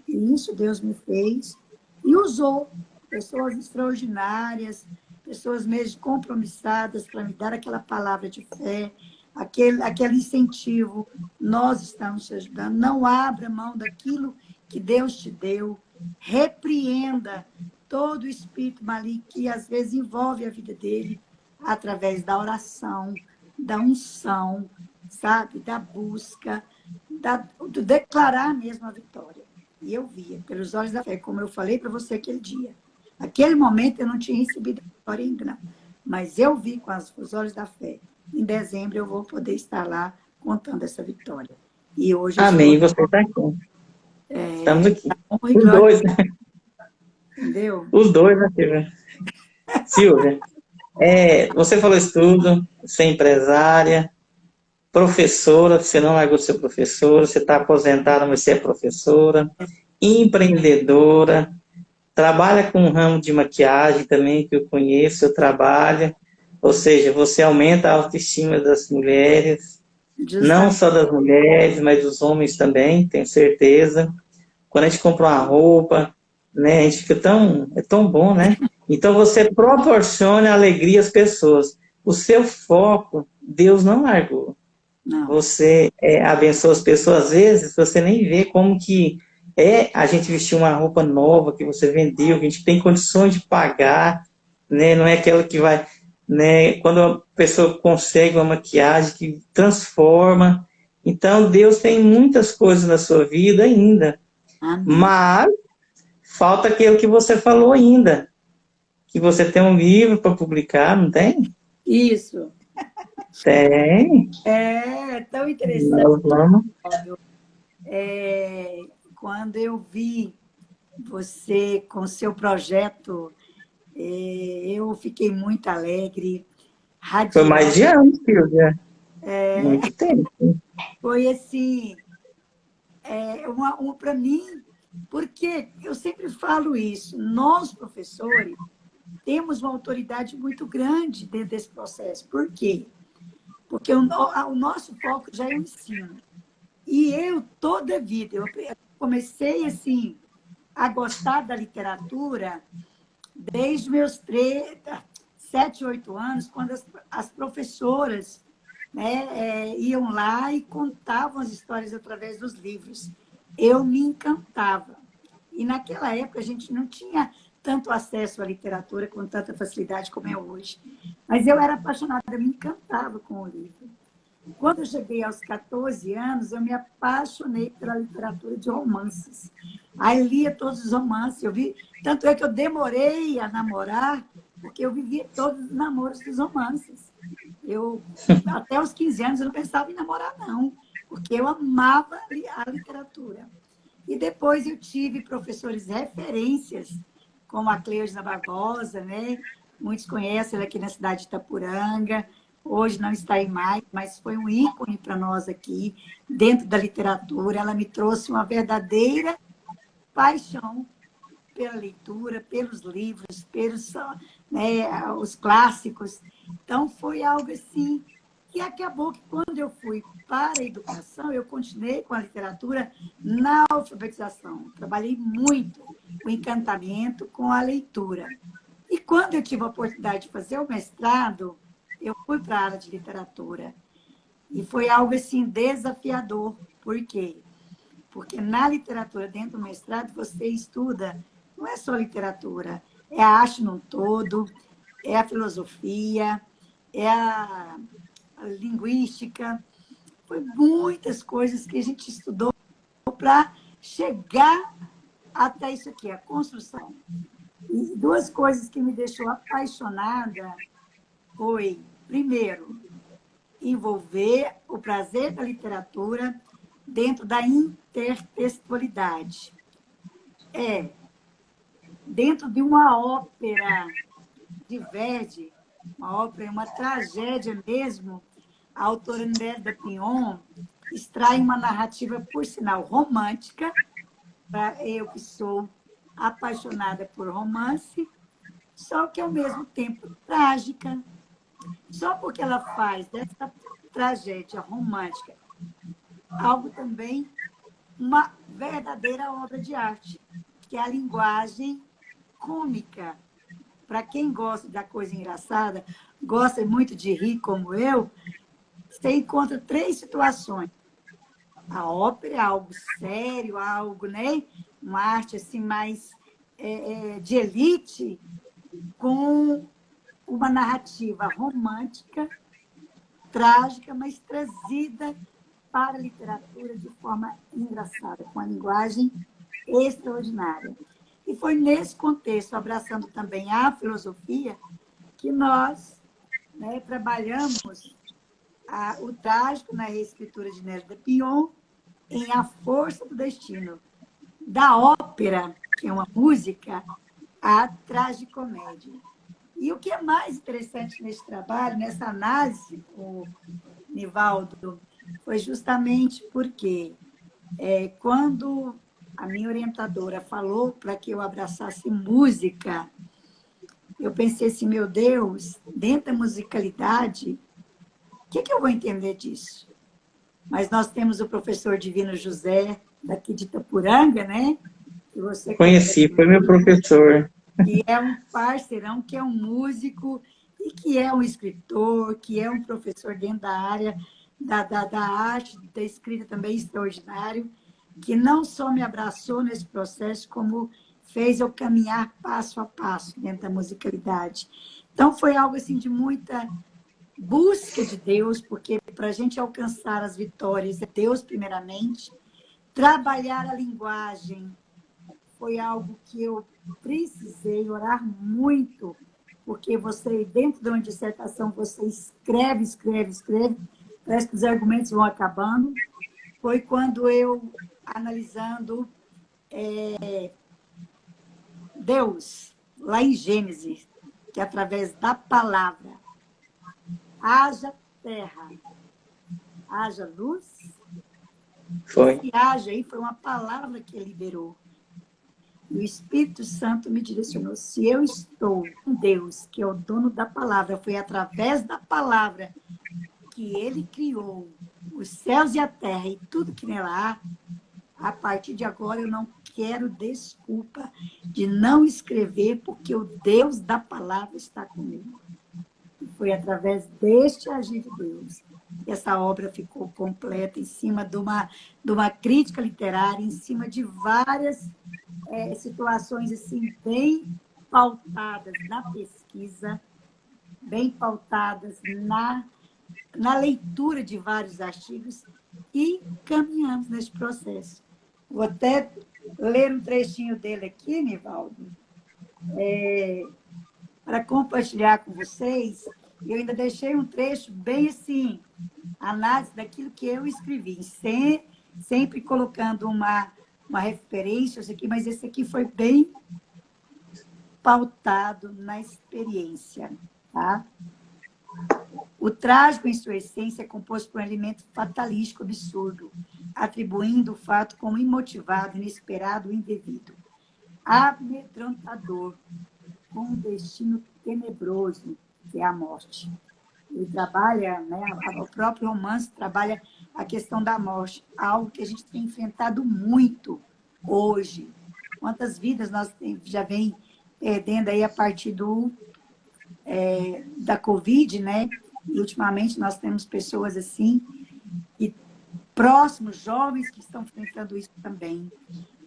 E isso Deus me fez e usou pessoas extraordinárias, pessoas mesmo compromissadas para me dar aquela palavra de fé, aquele incentivo. Nós estamos te ajudando. Não abra mão daquilo que Deus te deu. Repreenda todo o espírito maligno que às vezes envolve a vida dele através da oração, da unção, sabe? Da busca, do declarar mesmo a vitória. E eu via, pelos olhos da fé, como eu falei para você aquele dia. Naquele momento eu não tinha recebido a vitória ainda, não. Mas eu vi com os olhos da fé. Em dezembro eu vou poder estar lá contando essa vitória. E hoje eu Amém, estou... você está aqui. Estamos aqui. Os glória, dois, né? entendeu? Os dois, né, Silvia? Silvia, você falou isso tudo, você é empresária, professora, você não largou de ser professora, você está aposentada, mas você é professora, empreendedora, trabalha com um ramo de maquiagem também, que eu conheço, seu trabalho, ou seja, você aumenta a autoestima das mulheres, não só das mulheres, mas dos homens também, tenho certeza. Quando a gente compra uma roupa, né, a gente fica é tão bom, né? Então você proporciona alegria às pessoas. O seu foco, Deus não largou. Não. Você abençoa as pessoas, às vezes você nem vê como que a gente vestir uma roupa nova que você vendeu, que a gente tem condições de pagar, né? Não é aquela que vai, né? Quando a pessoa consegue uma maquiagem que transforma. Então Deus tem muitas coisas na sua vida ainda. Amém. Mas falta aquilo que você falou ainda, que você tem um livro para publicar, não tem? Isso. Tem. É tão interessante. Nós vamos. Quando eu vi você com o seu projeto, eu fiquei muito alegre, Foi radiante. mais de ano, Silvia. Muito tempo. Foi assim, para mim, porque eu sempre falo isso, nós, professores, temos uma autoridade muito grande dentro desse processo. Por quê? Porque o nosso foco já é o ensino. E eu, toda a vida, eu comecei assim, a gostar da literatura desde meus 7, 8 anos, quando as professoras, né, iam lá e contavam as histórias através dos livros. Eu me encantava. E naquela época a gente não tinha tanto acesso à literatura com tanta facilidade como é hoje. Mas eu era apaixonada, eu me encantava com o livro. Quando eu cheguei aos 14 anos, eu me apaixonei pela literatura de romances. Aí lia todos os romances, tanto é que eu demorei a namorar, porque eu vivia todos os namoros dos romances. Até os 15 anos, eu não pensava em namorar, não, porque eu amava a literatura. E depois eu tive professores referências, como a Cleusna Barbosa, né? Muitos conhecem ela aqui na cidade de Itapuranga. Hoje não está aí mais, mas foi um ícone para nós aqui, dentro da literatura. Ela me trouxe uma verdadeira paixão pela leitura, pelos livros, pelos os clássicos. Então, foi algo assim que acabou que, quando eu fui para a educação, eu continuei com a literatura na alfabetização. Trabalhei muito o encantamento com a leitura. E quando eu tive a oportunidade de fazer o mestrado, eu fui para a área de literatura. E foi algo assim desafiador. Por quê? Porque na literatura, dentro do mestrado, você estuda, não é só literatura, é a arte num todo, é a filosofia, é a linguística. Foi muitas coisas que a gente estudou para chegar até isso aqui, a construção. E duas coisas que me deixou apaixonada foi, primeiro, envolver o prazer da literatura dentro da intertextualidade. Dentro de uma ópera de Verdi, uma tragédia mesmo, a autora Nélida Pion extrai uma narrativa, por sinal, romântica, para eu que sou apaixonada por romance, só que, ao mesmo tempo, trágica. Só porque ela faz dessa tragédia romântica algo também uma verdadeira obra de arte, que é a linguagem cômica. Para quem gosta da coisa engraçada, gosta muito de rir como eu, você encontra 3 situações. A ópera é algo sério, algo, né? Uma arte assim mais de elite, com uma narrativa romântica, trágica, mas trazida para a literatura de forma engraçada, com a linguagem extraordinária. E foi nesse contexto, abraçando também a filosofia, que nós, né, trabalhamos o trágico na reescritura de Nélida Pion em A Força do Destino, da ópera, que é uma música, à tragicomédia. E o que é mais interessante nesse trabalho, nessa análise, o Nivaldo, foi justamente porque quando a minha orientadora falou para que eu abraçasse música, eu pensei assim, meu Deus, dentro da musicalidade, o que eu vou entender disso? Mas nós temos o professor Divino José, daqui de Itapuranga, né? Que você Conheci, foi meu professor. que é um parceirão, que é um músico e que é um escritor, que é um professor dentro da área da arte, da escrita também extraordinário, que não só me abraçou nesse processo, como fez eu caminhar passo a passo dentro da musicalidade. Então, foi algo assim de muita busca de Deus, porque para a gente alcançar as vitórias é Deus primeiramente, trabalhar a linguagem foi algo que eu precisei orar muito, porque você, dentro de uma dissertação, você escreve, escreve, escreve, parece que os argumentos vão acabando. Foi quando eu, analisando Deus, lá em Gênesis, que através da palavra, haja terra, haja luz, Foi. esse haja aí foi uma palavra que ele liberou. E o Espírito Santo me direcionou. Se eu estou com Deus, que é o dono da palavra, foi através da palavra que ele criou os céus e a terra e tudo que nela há, a partir de agora eu não quero desculpa de não escrever, porque o Deus da palavra está comigo. E foi através deste agir de Deus que essa obra ficou completa, em cima de uma crítica literária, em cima de várias situações assim, bem pautadas na pesquisa, bem pautadas na leitura de vários artigos, e caminhamos nesse processo. Vou até ler um trechinho dele aqui, Nivaldo, para compartilhar com vocês. Eu ainda deixei um trecho bem assim, análise daquilo que eu escrevi, sempre colocando uma referência, aqui, mas esse aqui foi bem pautado na experiência. Tá? O trágico, em sua essência, é composto por um elemento fatalístico absurdo, atribuindo o fato como imotivado, inesperado ou indevido. Amedrontador, com um destino tenebroso, que é a morte. Ele trabalha, né, o próprio romance trabalha a questão da morte, algo que a gente tem enfrentado muito hoje. Quantas vidas nós já vem perdendo aí a partir da Covid, né? E ultimamente nós temos pessoas assim, e próximos, jovens, que estão enfrentando isso também.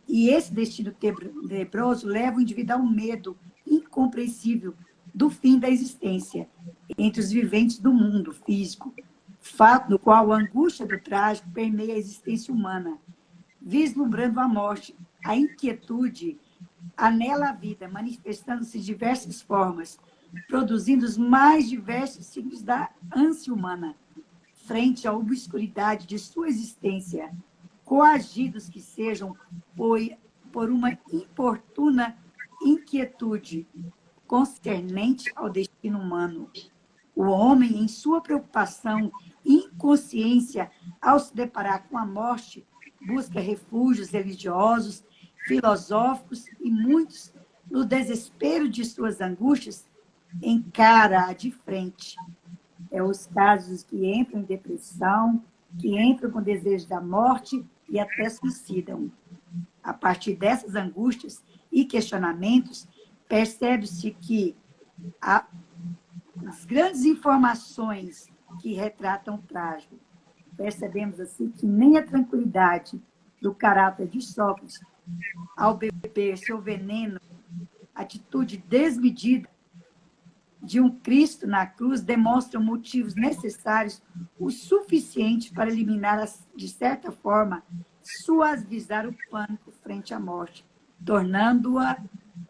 E esse destino tenebroso leva o indivíduo a um medo incompreensível do fim da existência entre os viventes do mundo físico, fato no qual a angústia do trágico permeia a existência humana, vislumbrando a morte, a inquietude anela a vida, manifestando-se de diversas formas, produzindo os mais diversos signos da ânsia humana, frente à obscuridade de sua existência, coagidos que sejam por uma importuna inquietude concernente ao destino humano. O homem, em sua preocupação e inconsciência, ao se deparar com a morte, busca refúgios religiosos, filosóficos e muitos, no desespero de suas angústias, encara-a de frente. Os casos que entram em depressão, que entram com desejo da morte, e até suicidam. A partir dessas angústias e questionamentos, percebe-se que as grandes informações que retratam o trágico, percebemos assim que nem a tranquilidade do caráter de Sócrates ao beber seu veneno, atitude desmedida de um Cristo na cruz demonstram motivos necessários o suficiente para eliminar, de certa forma, suavizar o pânico frente à morte, tornando-a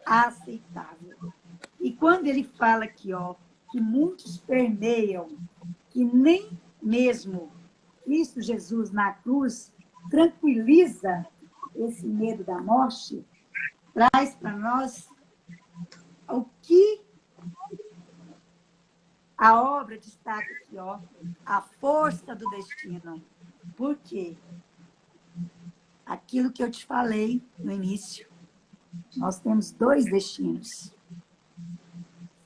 aceitável. E quando ele fala aqui, ó, que muitos permeiam, que nem mesmo Cristo Jesus na cruz tranquiliza esse medo da morte, traz para nós o que a obra destaca aqui, ó, a força do destino. Por quê? Aquilo que eu te falei no início, nós temos dois destinos.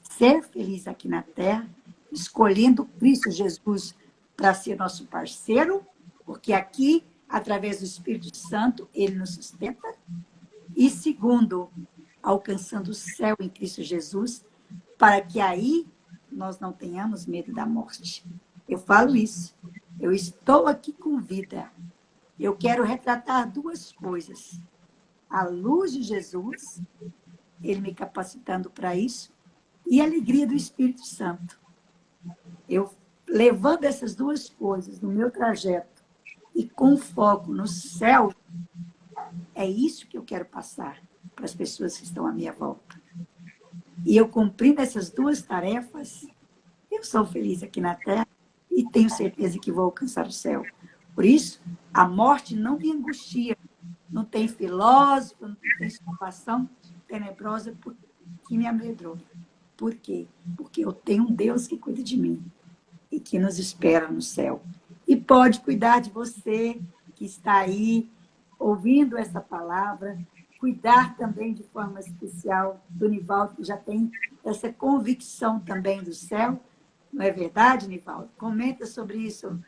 Ser feliz aqui na Terra, escolhendo Cristo Jesus para ser nosso parceiro, porque aqui, através do Espírito Santo, ele nos sustenta. E segundo, alcançando o céu em Cristo Jesus, para que aí nós não tenhamos medo da morte. Eu falo isso. Eu estou aqui com vida. Eu quero retratar duas coisas. A luz de Jesus, ele me capacitando para isso, e a alegria do Espírito Santo. Eu levando essas duas coisas no meu trajeto e com foco no céu, é isso que eu quero passar para as pessoas que estão à minha volta. E eu cumprindo essas duas tarefas, eu sou feliz aqui na Terra e tenho certeza que vou alcançar o céu. Por isso, a morte não me angustia. Não tem filósofo, não tem situação tenebrosa que me amedronta. Por quê? Porque eu tenho um Deus que cuida de mim e que nos espera no céu. E pode cuidar de você que está aí ouvindo essa palavra, cuidar também de forma especial do Nivaldo, que já tem essa convicção também do céu. Não é verdade, Nivaldo? Comenta sobre isso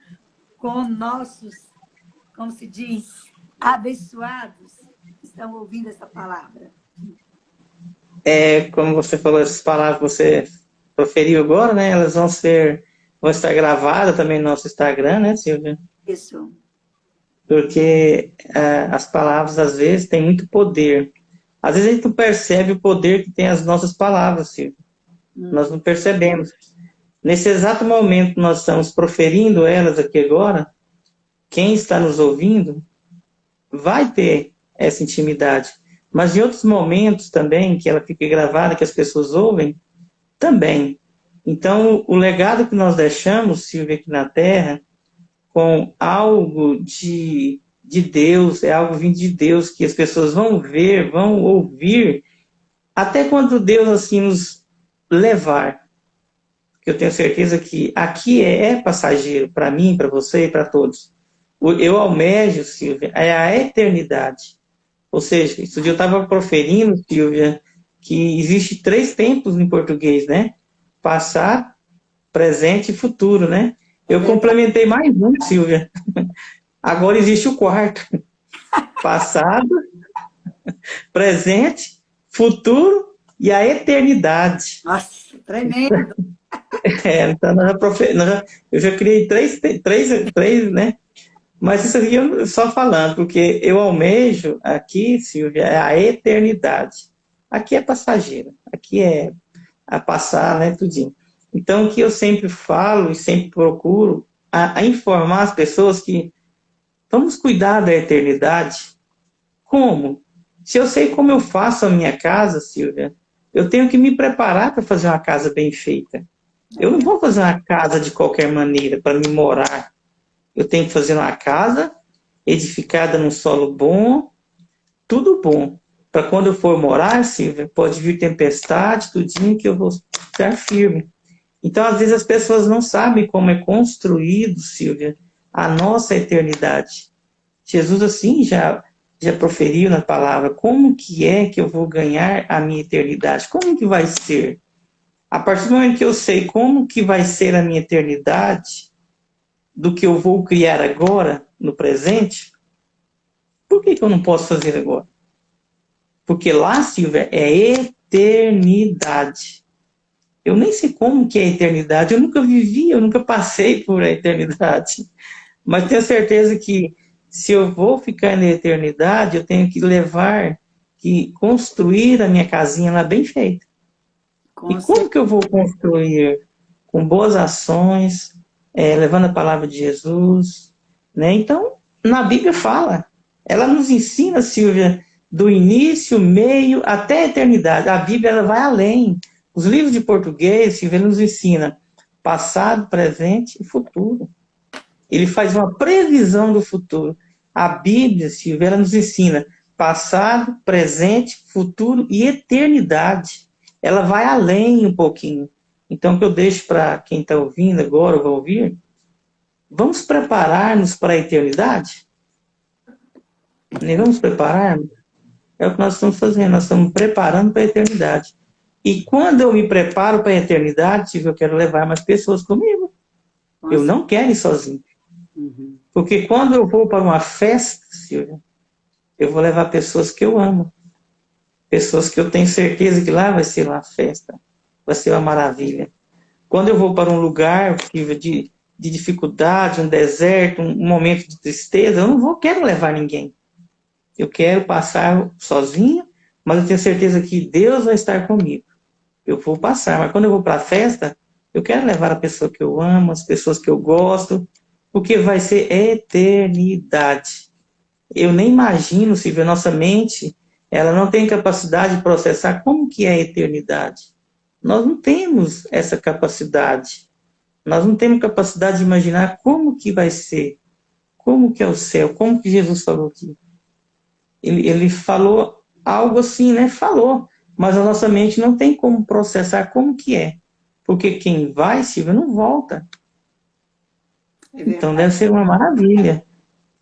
com nossos, como se diz, abençoados que estão ouvindo essa palavra. Como você falou, essas palavras que você proferiu agora, né? Elas vão estar gravadas também no nosso Instagram, né, Silvia? Isso. Porque as palavras, às vezes, têm muito poder. Às vezes a gente não percebe o poder que tem as nossas palavras, Silvia. Nós não percebemos. Nesse exato momento nós estamos proferindo elas aqui agora, quem está nos ouvindo vai ter essa intimidade. Mas em outros momentos também, que ela fique gravada, que as pessoas ouvem, também. Então, o legado que nós deixamos, Silvia, aqui na Terra, com algo de Deus, é algo vindo de Deus, que as pessoas vão ver, vão ouvir, até quando Deus assim nos levar. Que eu tenho certeza que aqui é passageiro, para mim, para você e para todos. Eu almejo, Silvia, é a eternidade. Ou seja, esse dia eu estava proferindo, Silvia, que existe 3 tempos em português, né? Passado, presente e futuro, né? Eu complementei mais um, Silvia. Agora existe o 4. Passado, presente, futuro e a eternidade. Nossa, tremendo! Então eu já criei três, né? Mas isso aqui eu só falando, porque eu almejo aqui, Silvia, é a eternidade. Aqui é passageiro, aqui é a passar, né, tudinho. Então, o que eu sempre falo e sempre procuro a informar as pessoas que vamos cuidar da eternidade. Como? Se eu sei como eu faço a minha casa, Silvia, eu tenho que me preparar para fazer uma casa bem feita. Eu não vou fazer uma casa de qualquer maneira para me morar. Eu tenho que fazer uma casa edificada num solo bom, tudo bom. Para quando eu for morar, Silvia, pode vir tempestade, tudinho, que eu vou estar firme. Então, às vezes, as pessoas não sabem como é construído, Silvia, a nossa eternidade. Jesus, assim, já proferiu na palavra, como que é que eu vou ganhar a minha eternidade? Como que vai ser? A partir do momento que eu sei como que vai ser a minha eternidade, do que eu vou criar agora, no presente, Por que eu não posso fazer agora? Porque lá, Silvia, é eternidade. Eu nem sei como que é a eternidade, eu nunca vivi, eu nunca passei por a eternidade. Mas tenho certeza que se eu vou ficar na eternidade, eu tenho que construir a minha casinha lá bem feita. E como que eu vou construir? Com boas ações, levando a palavra de Jesus, né? Então, na Bíblia fala, ela nos ensina, Silvia, do início, meio, até a eternidade. A Bíblia ela vai além. Os livros de português, Silvia, nos ensina passado, presente e futuro. Ele faz uma previsão do futuro. A Bíblia, Silvia, ela nos ensina passado, presente, futuro e eternidade. Ela vai além um pouquinho. Então, o que eu deixo para quem está ouvindo agora, ou vai ouvir, vamos preparar-nos para a eternidade? Nem vamos preparar-nos? É o que nós estamos fazendo, nós estamos preparando para a eternidade. E quando eu me preparo para a eternidade, Silvia, eu quero levar mais pessoas comigo. Nossa. Eu não quero ir sozinho. Uhum. Porque quando eu vou para uma festa, Silvia, eu vou levar pessoas que eu amo. Pessoas que eu tenho certeza que lá vai ser uma festa. Vai ser uma maravilha. Quando eu vou para um lugar de dificuldade, um deserto, um momento de tristeza, eu não quero levar ninguém. Eu quero passar sozinho, mas eu tenho certeza que Deus vai estar comigo. Eu vou passar, mas quando eu vou para a festa, eu quero levar a pessoa que eu amo, as pessoas que eu gosto, porque vai ser eternidade. Eu nem imagino, se a nossa mente, ela não tem capacidade de processar como que é a eternidade. Nós não temos essa capacidade. Nós não temos capacidade de imaginar como que vai ser, como que é o céu, como que Jesus falou aqui. Ele falou algo assim, né? Falou, mas a nossa mente não tem como processar como que é. Porque quem vai, Silvia, não volta. Então deve ser uma maravilha,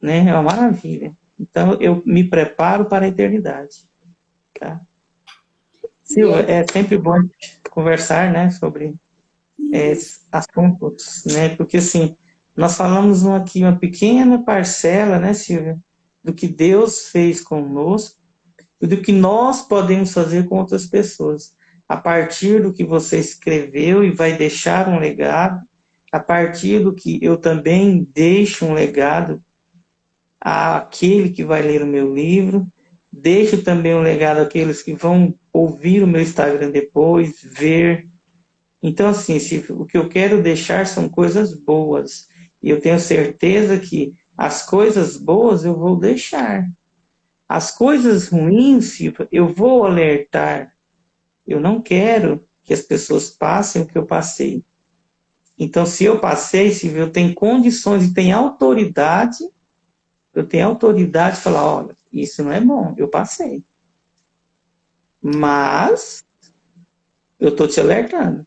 né? É uma maravilha. Então eu me preparo para a eternidade. Tá? Silvia, é sempre bom conversar, né, sobre assuntos, né? Porque assim, nós falamos aqui uma pequena parcela, né, Silvia, do que Deus fez conosco e do que nós podemos fazer com outras pessoas. A partir do que você escreveu e vai deixar um legado, a partir do que eu também deixo um legado àquele que vai ler o meu livro, deixo também um legado àqueles que vão ouvir o meu Instagram depois, ver. Então, assim, o que eu quero deixar são coisas boas. E eu tenho certeza que as coisas boas eu vou deixar. As coisas ruins, eu vou alertar. Eu não quero que as pessoas passem o que eu passei. Então, se eu passei, eu tenho condições e tenho autoridade, eu tenho autoridade de falar, olha, isso não é bom, eu passei. Mas eu estou te alertando.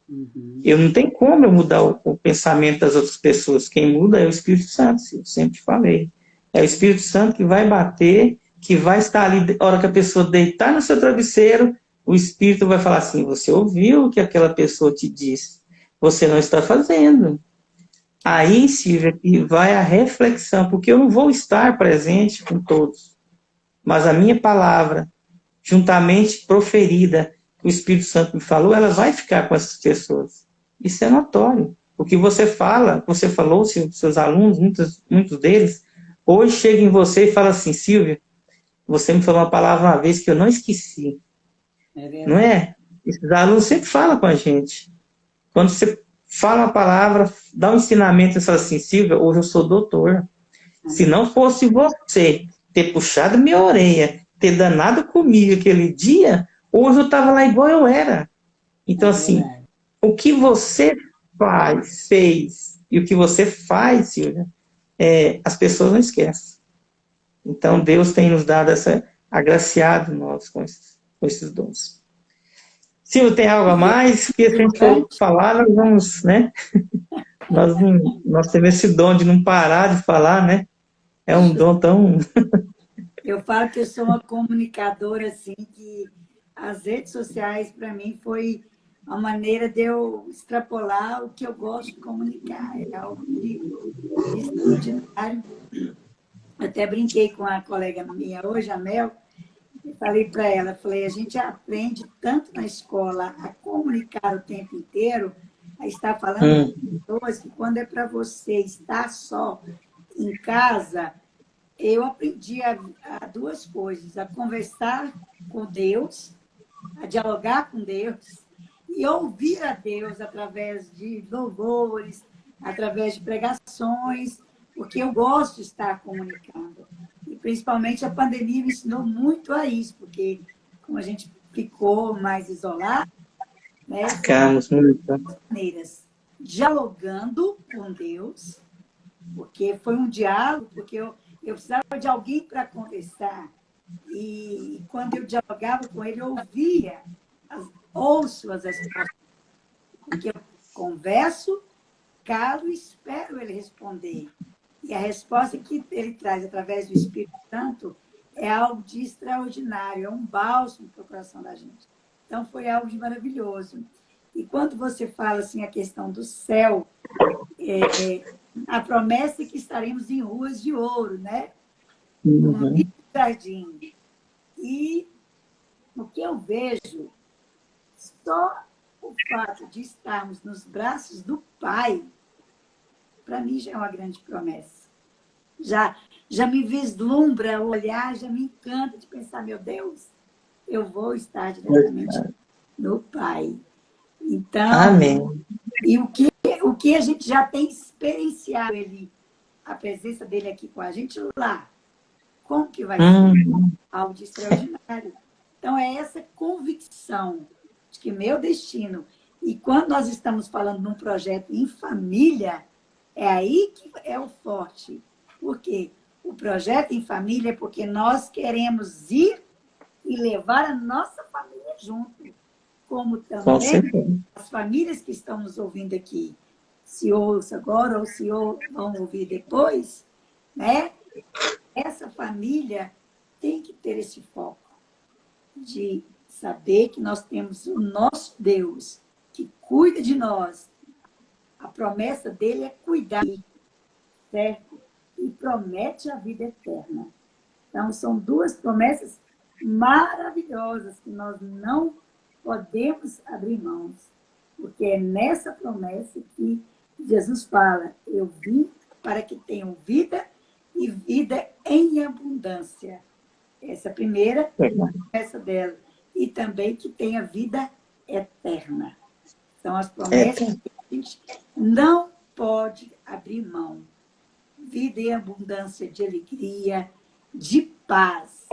Uhum. Eu não tenho como eu mudar o pensamento das outras pessoas. Quem muda é o Espírito Santo, eu sempre falei. É o Espírito Santo que vai bater, que vai estar ali, a hora que a pessoa deitar no seu travesseiro, o Espírito vai falar assim, você ouviu o que aquela pessoa te disse, você não está fazendo. Aí, Silvia, vai a reflexão, porque eu não vou estar presente com todos, mas a minha palavra, juntamente proferida, que o Espírito Santo me falou, ela vai ficar com essas pessoas. Isso é notório. O que você fala, você falou, seus alunos, muitos deles, hoje chegam em você e falam assim, Silvia, você me falou uma palavra uma vez que eu não esqueci. Não é? Esses alunos sempre falam com a gente. Quando você fala uma palavra, dá um ensinamento e fala assim, Silvia, hoje eu sou doutor. Se não fosse você ter puxado minha orelha, ter danado comigo aquele dia, hoje eu estava lá igual eu era. Então, assim, o que você fez e o que você faz, Silvia, as pessoas não esquecem. Então, Deus tem nos dado agraciado nós com esses dons. Silvia, tem algo a mais? Porque se a gente for falar, nós vamos, né? Nós temos esse dom de não parar de falar, né? É um dom tão... Eu falo que eu sou uma comunicadora, assim, que as redes sociais, para mim, foi uma maneira de eu extrapolar o que eu gosto de comunicar. É algo de extraordinário. Até brinquei com a colega minha hoje, a Mel, e falei para ela, falei, a gente aprende tanto na escola a comunicar o tempo inteiro, a estar falando com pessoas, que quando é para você estar só em casa, eu aprendi a duas coisas, a conversar com Deus, a dialogar com Deus e ouvir a Deus através de louvores, através de pregações, porque eu gosto de estar comunicando. E principalmente a pandemia me ensinou muito a isso, porque como a gente ficou mais isolado, né, Ficamos muito. maneiras, dialogando com Deus, porque foi um diálogo, porque eu precisava de alguém para conversar. E quando eu dialogava com ele, eu ouvia, ouço as respostas, porque eu converso, calo e espero ele responder. E a resposta que ele traz através do Espírito Santo é algo de extraordinário, é um bálsamo para o coração da gente. Então, foi algo de maravilhoso. E quando você fala assim a questão do céu, a promessa é que estaremos em ruas de ouro, né? No lindo jardim. E o que eu vejo, só o fato de estarmos nos braços do Pai, para mim já é uma grande promessa. Já me vislumbra o olhar, já me encanta de pensar, meu Deus, eu vou estar diretamente no Pai. Então, Amém. E o que a gente já tem experienciado, a presença dele aqui com a gente lá, como que vai ser? Algo de extraordinário. Então, é essa convicção de que meu destino, e quando nós estamos falando num projeto em família, é aí que é o forte. Por quê? O projeto em família é porque nós queremos ir e levar a nossa família junto, como também as famílias que estão nos ouvindo aqui, se ouçam agora ou se vão ouvir depois, né? Essa família tem que ter esse foco de saber que nós temos o nosso Deus que cuida de nós. A promessa dele é cuidar, certo? E promete a vida eterna. Então, são duas promessas maravilhosas que nós não podemos abrir mãos, porque é nessa promessa que Jesus fala, eu vim para que tenham vida e vida em abundância. Essa é a primeira promessa dela. E também que tenha vida eterna. São as promessas que a gente não pode abrir mão. Vida em abundância de alegria, de paz.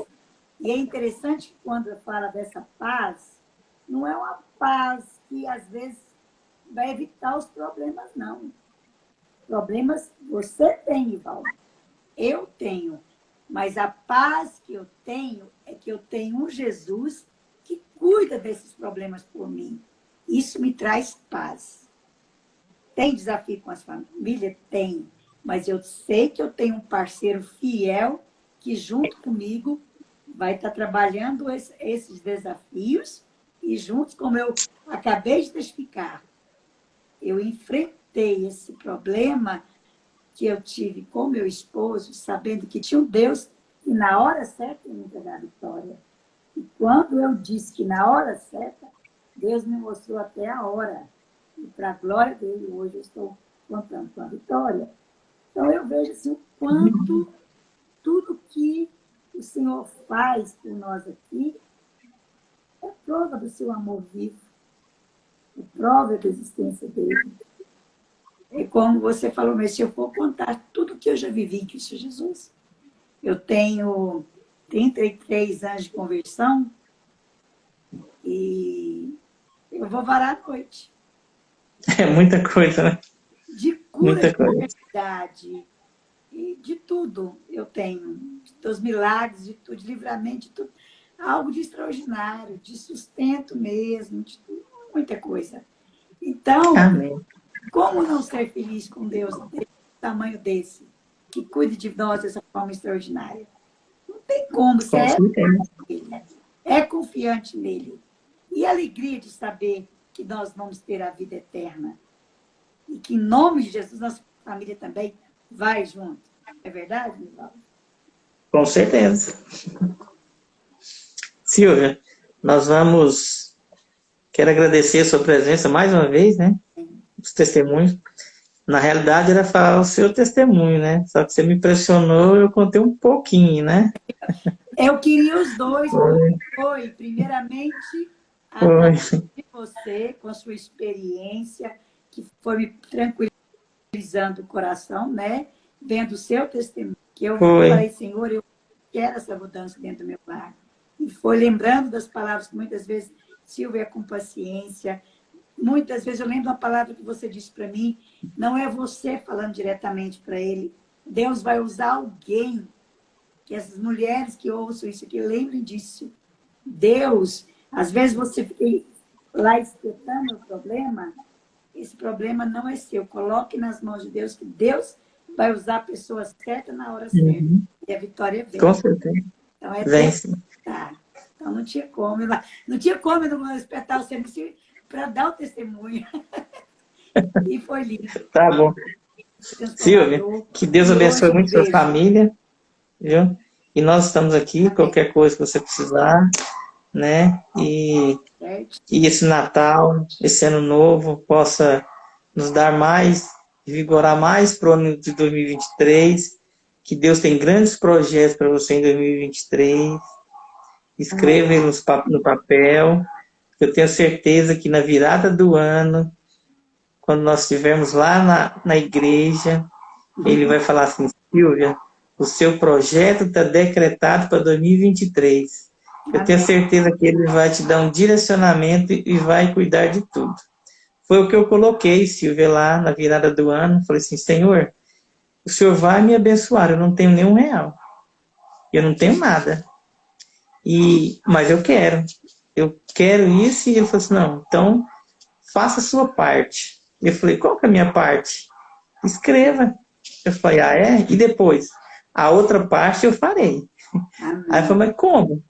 E é interessante que quando fala dessa paz, não é uma paz que às vezes vai evitar os problemas, não. Problemas você tem, Ivaldo. Eu tenho. Mas a paz que eu tenho é que eu tenho um Jesus que cuida desses problemas por mim. Isso me traz paz. Tem desafio com as famílias? Tem. Mas eu sei que eu tenho um parceiro fiel que, junto comigo, vai estar trabalhando esses desafios e juntos, como eu acabei de testificar, eu enfrentei esse problema que eu tive com meu esposo, sabendo que tinha um Deus que na hora certa ia me entregar a vitória. E quando eu disse que na hora certa, Deus me mostrou até a hora. E para a glória dele, hoje eu estou contando com a vitória. Então eu vejo assim, o quanto tudo que o Senhor faz por nós aqui é prova do seu amor vivo, é prova da existência dele. É como você falou, mas se eu for contar tudo que eu já vivi em Cristo Jesus, eu tenho 33 anos de conversão e eu vou varar a noite. É muita coisa, né? De cura, de enfermidade, e de tudo eu tenho. Dos milagres, de tudo, de livramento, de tudo. Algo de extraordinário, de sustento mesmo, de tudo, muita coisa. Então, como não ser feliz com Deus desse tamanho desse, que cuide de nós dessa forma extraordinária? Não tem como, você é confiante nele. E a alegria de saber que nós vamos ter a vida eterna. E que em nome de Jesus, nossa família também vai junto. É verdade, Nivaldo? Com certeza. Silvia, quero agradecer a sua presença mais uma vez, né? Os testemunhos. Na realidade, era falar o seu testemunho, né? Só que você me pressionou, eu contei um pouquinho, né? Eu queria os dois, porque primeiramente, Foi. através de você, com a sua experiência, que foi me tranquilizando o coração, né? Vendo o seu testemunho, que eu Foi. falei, Senhor, eu quero essa mudança dentro do meu lar. E foi lembrando das palavras que muitas vezes, Silvia, com paciência, muitas vezes eu lembro uma palavra que você disse para mim, não é você falando diretamente para ele, Deus vai usar alguém, que essas mulheres que ouçam isso aqui, lembrem disso. Deus, às vezes você fica lá espetando o problema, esse problema não é seu. Coloque nas mãos de Deus, que Deus vai usar a pessoa certa na hora certa. Uhum. E a vitória vem. Com certeza. Então, é Vem Deus. sim. Tá. Então, não tinha como. Não tinha como eu não espetar o serviço para dar o testemunho. E foi lindo. Tá bom. Silvia, que Deus abençoe muito sua família, viu? E nós estamos aqui, qualquer coisa que você precisar, né? E esse Natal, esse ano novo, possa nos dar mais, vigorar mais para o ano de 2023. Que Deus tem grandes projetos para você em 2023. Escreva ele no papel. Eu tenho certeza que na virada do ano, quando nós estivermos lá na igreja, ele vai falar assim, Silvia, o seu projeto está decretado para 2023. Eu tenho certeza que ele vai te dar um direcionamento e vai cuidar de tudo. Foi o que eu coloquei, Silvia, lá na virada do ano. Falei assim, Senhor, o Senhor vai me abençoar, eu não tenho nenhum real. Eu não tenho nada. Mas eu quero. Eu quero isso. E ele falou assim, não, então faça a sua parte. Eu falei, qual que é a minha parte? Escreva. Eu falei, é? E depois? A outra parte eu farei. Aí eu falei, mas como?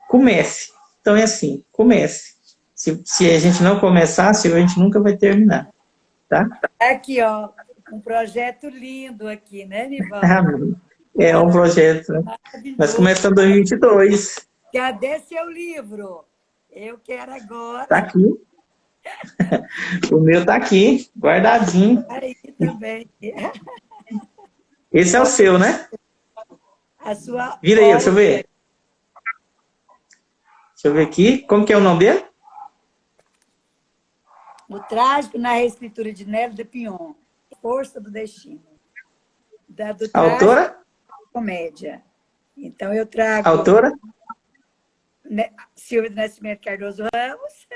Comece. Então é assim, comece. Se a gente não começar, a gente nunca vai terminar. Tá? Aqui, ó, um projeto lindo aqui, né, Nivaldo? É um projeto, né? Nós começamos em 2022. Cadê seu livro? Eu quero agora. Tá aqui. O meu tá aqui, guardadinho. Aí também. Esse é o seu, né? A sua Vira aí, deixa eu ver. Deixa eu ver aqui. Como que é o nome dele? O Trágico na reescritura de Nélio de Pion. Força do Destino. Do Autora? Comédia. Então, eu trago... Autora? Silvia do Nascimento Cardoso Ramos.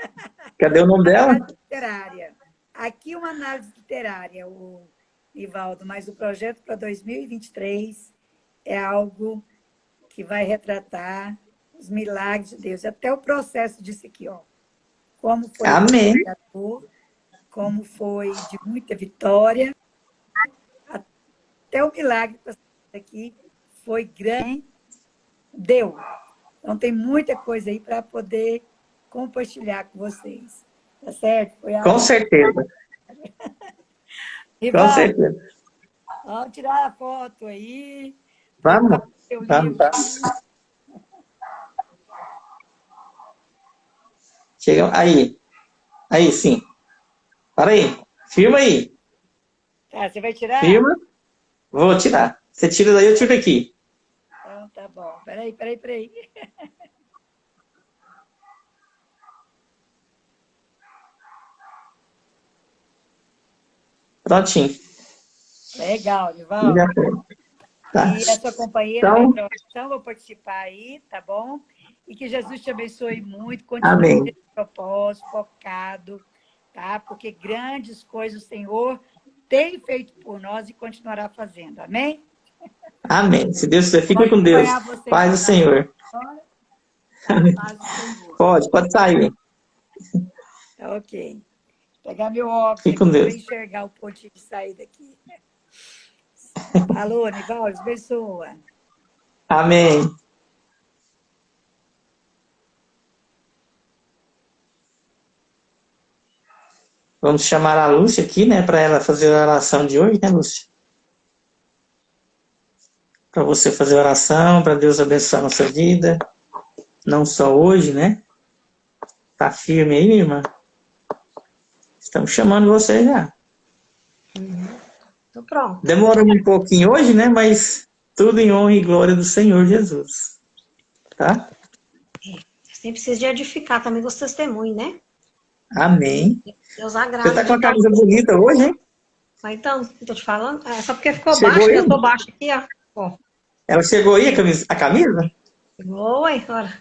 Cadê o nome dela? Literária. Aqui uma análise literária, o Nivaldo, mas o projeto para 2023 é algo que vai retratar os milagres de Deus. Até o processo disso aqui, ó. Como foi Amém. Como foi de muita vitória. Até o milagre aqui foi grande. Deu. Então, tem muita coisa aí para poder compartilhar com vocês. Tá certo? Foi Com certeza. Com certeza. Vamos tirar a foto aí. Vamos. Vamos. Chega aí. Aí, sim. Para aí. Filma aí. Tá, você vai tirar? Filma. Vou tirar. Você tira daí, eu tiro aqui. Então, tá bom. Peraí. Prontinho. Legal, Nivaldo. Tá. E a sua companheira então, vai para vou participar aí, tá bom? E que Jesus te abençoe muito, continue nesse propósito, focado, tá? Porque grandes coisas o Senhor tem feito por nós e continuará fazendo, amém? Amém. Se Deus quiser, fica com Deus. Paz do Senhor. Paz do Senhor. Pode sair. Ok. Vou pegar meu óculos Fique com Deus. para enxergar o pontinho de saída aqui. Alô, Nivaldo, abençoa. Amém. Vamos chamar a Lúcia aqui, né, para ela fazer a oração de hoje, né, Lúcia? para você fazer oração, para Deus abençoar a nossa vida. Não só hoje, né? Tá firme aí, minha irmã? Estamos chamando você já. Tô pronto. Demorou um pouquinho hoje, né? Mas tudo em honra e glória do Senhor Jesus. Tá? Você precisa de edificar também os testemunhos, né? Amém. Deus Você agrada. tá com a camisa bonita hoje, hein? Mas então, eu tô te falando, é só porque ficou Chegou baixo, aí? né? Eu tô baixo aqui, ó. Ela chegou aí, a camisa? Chegou, ué, ora.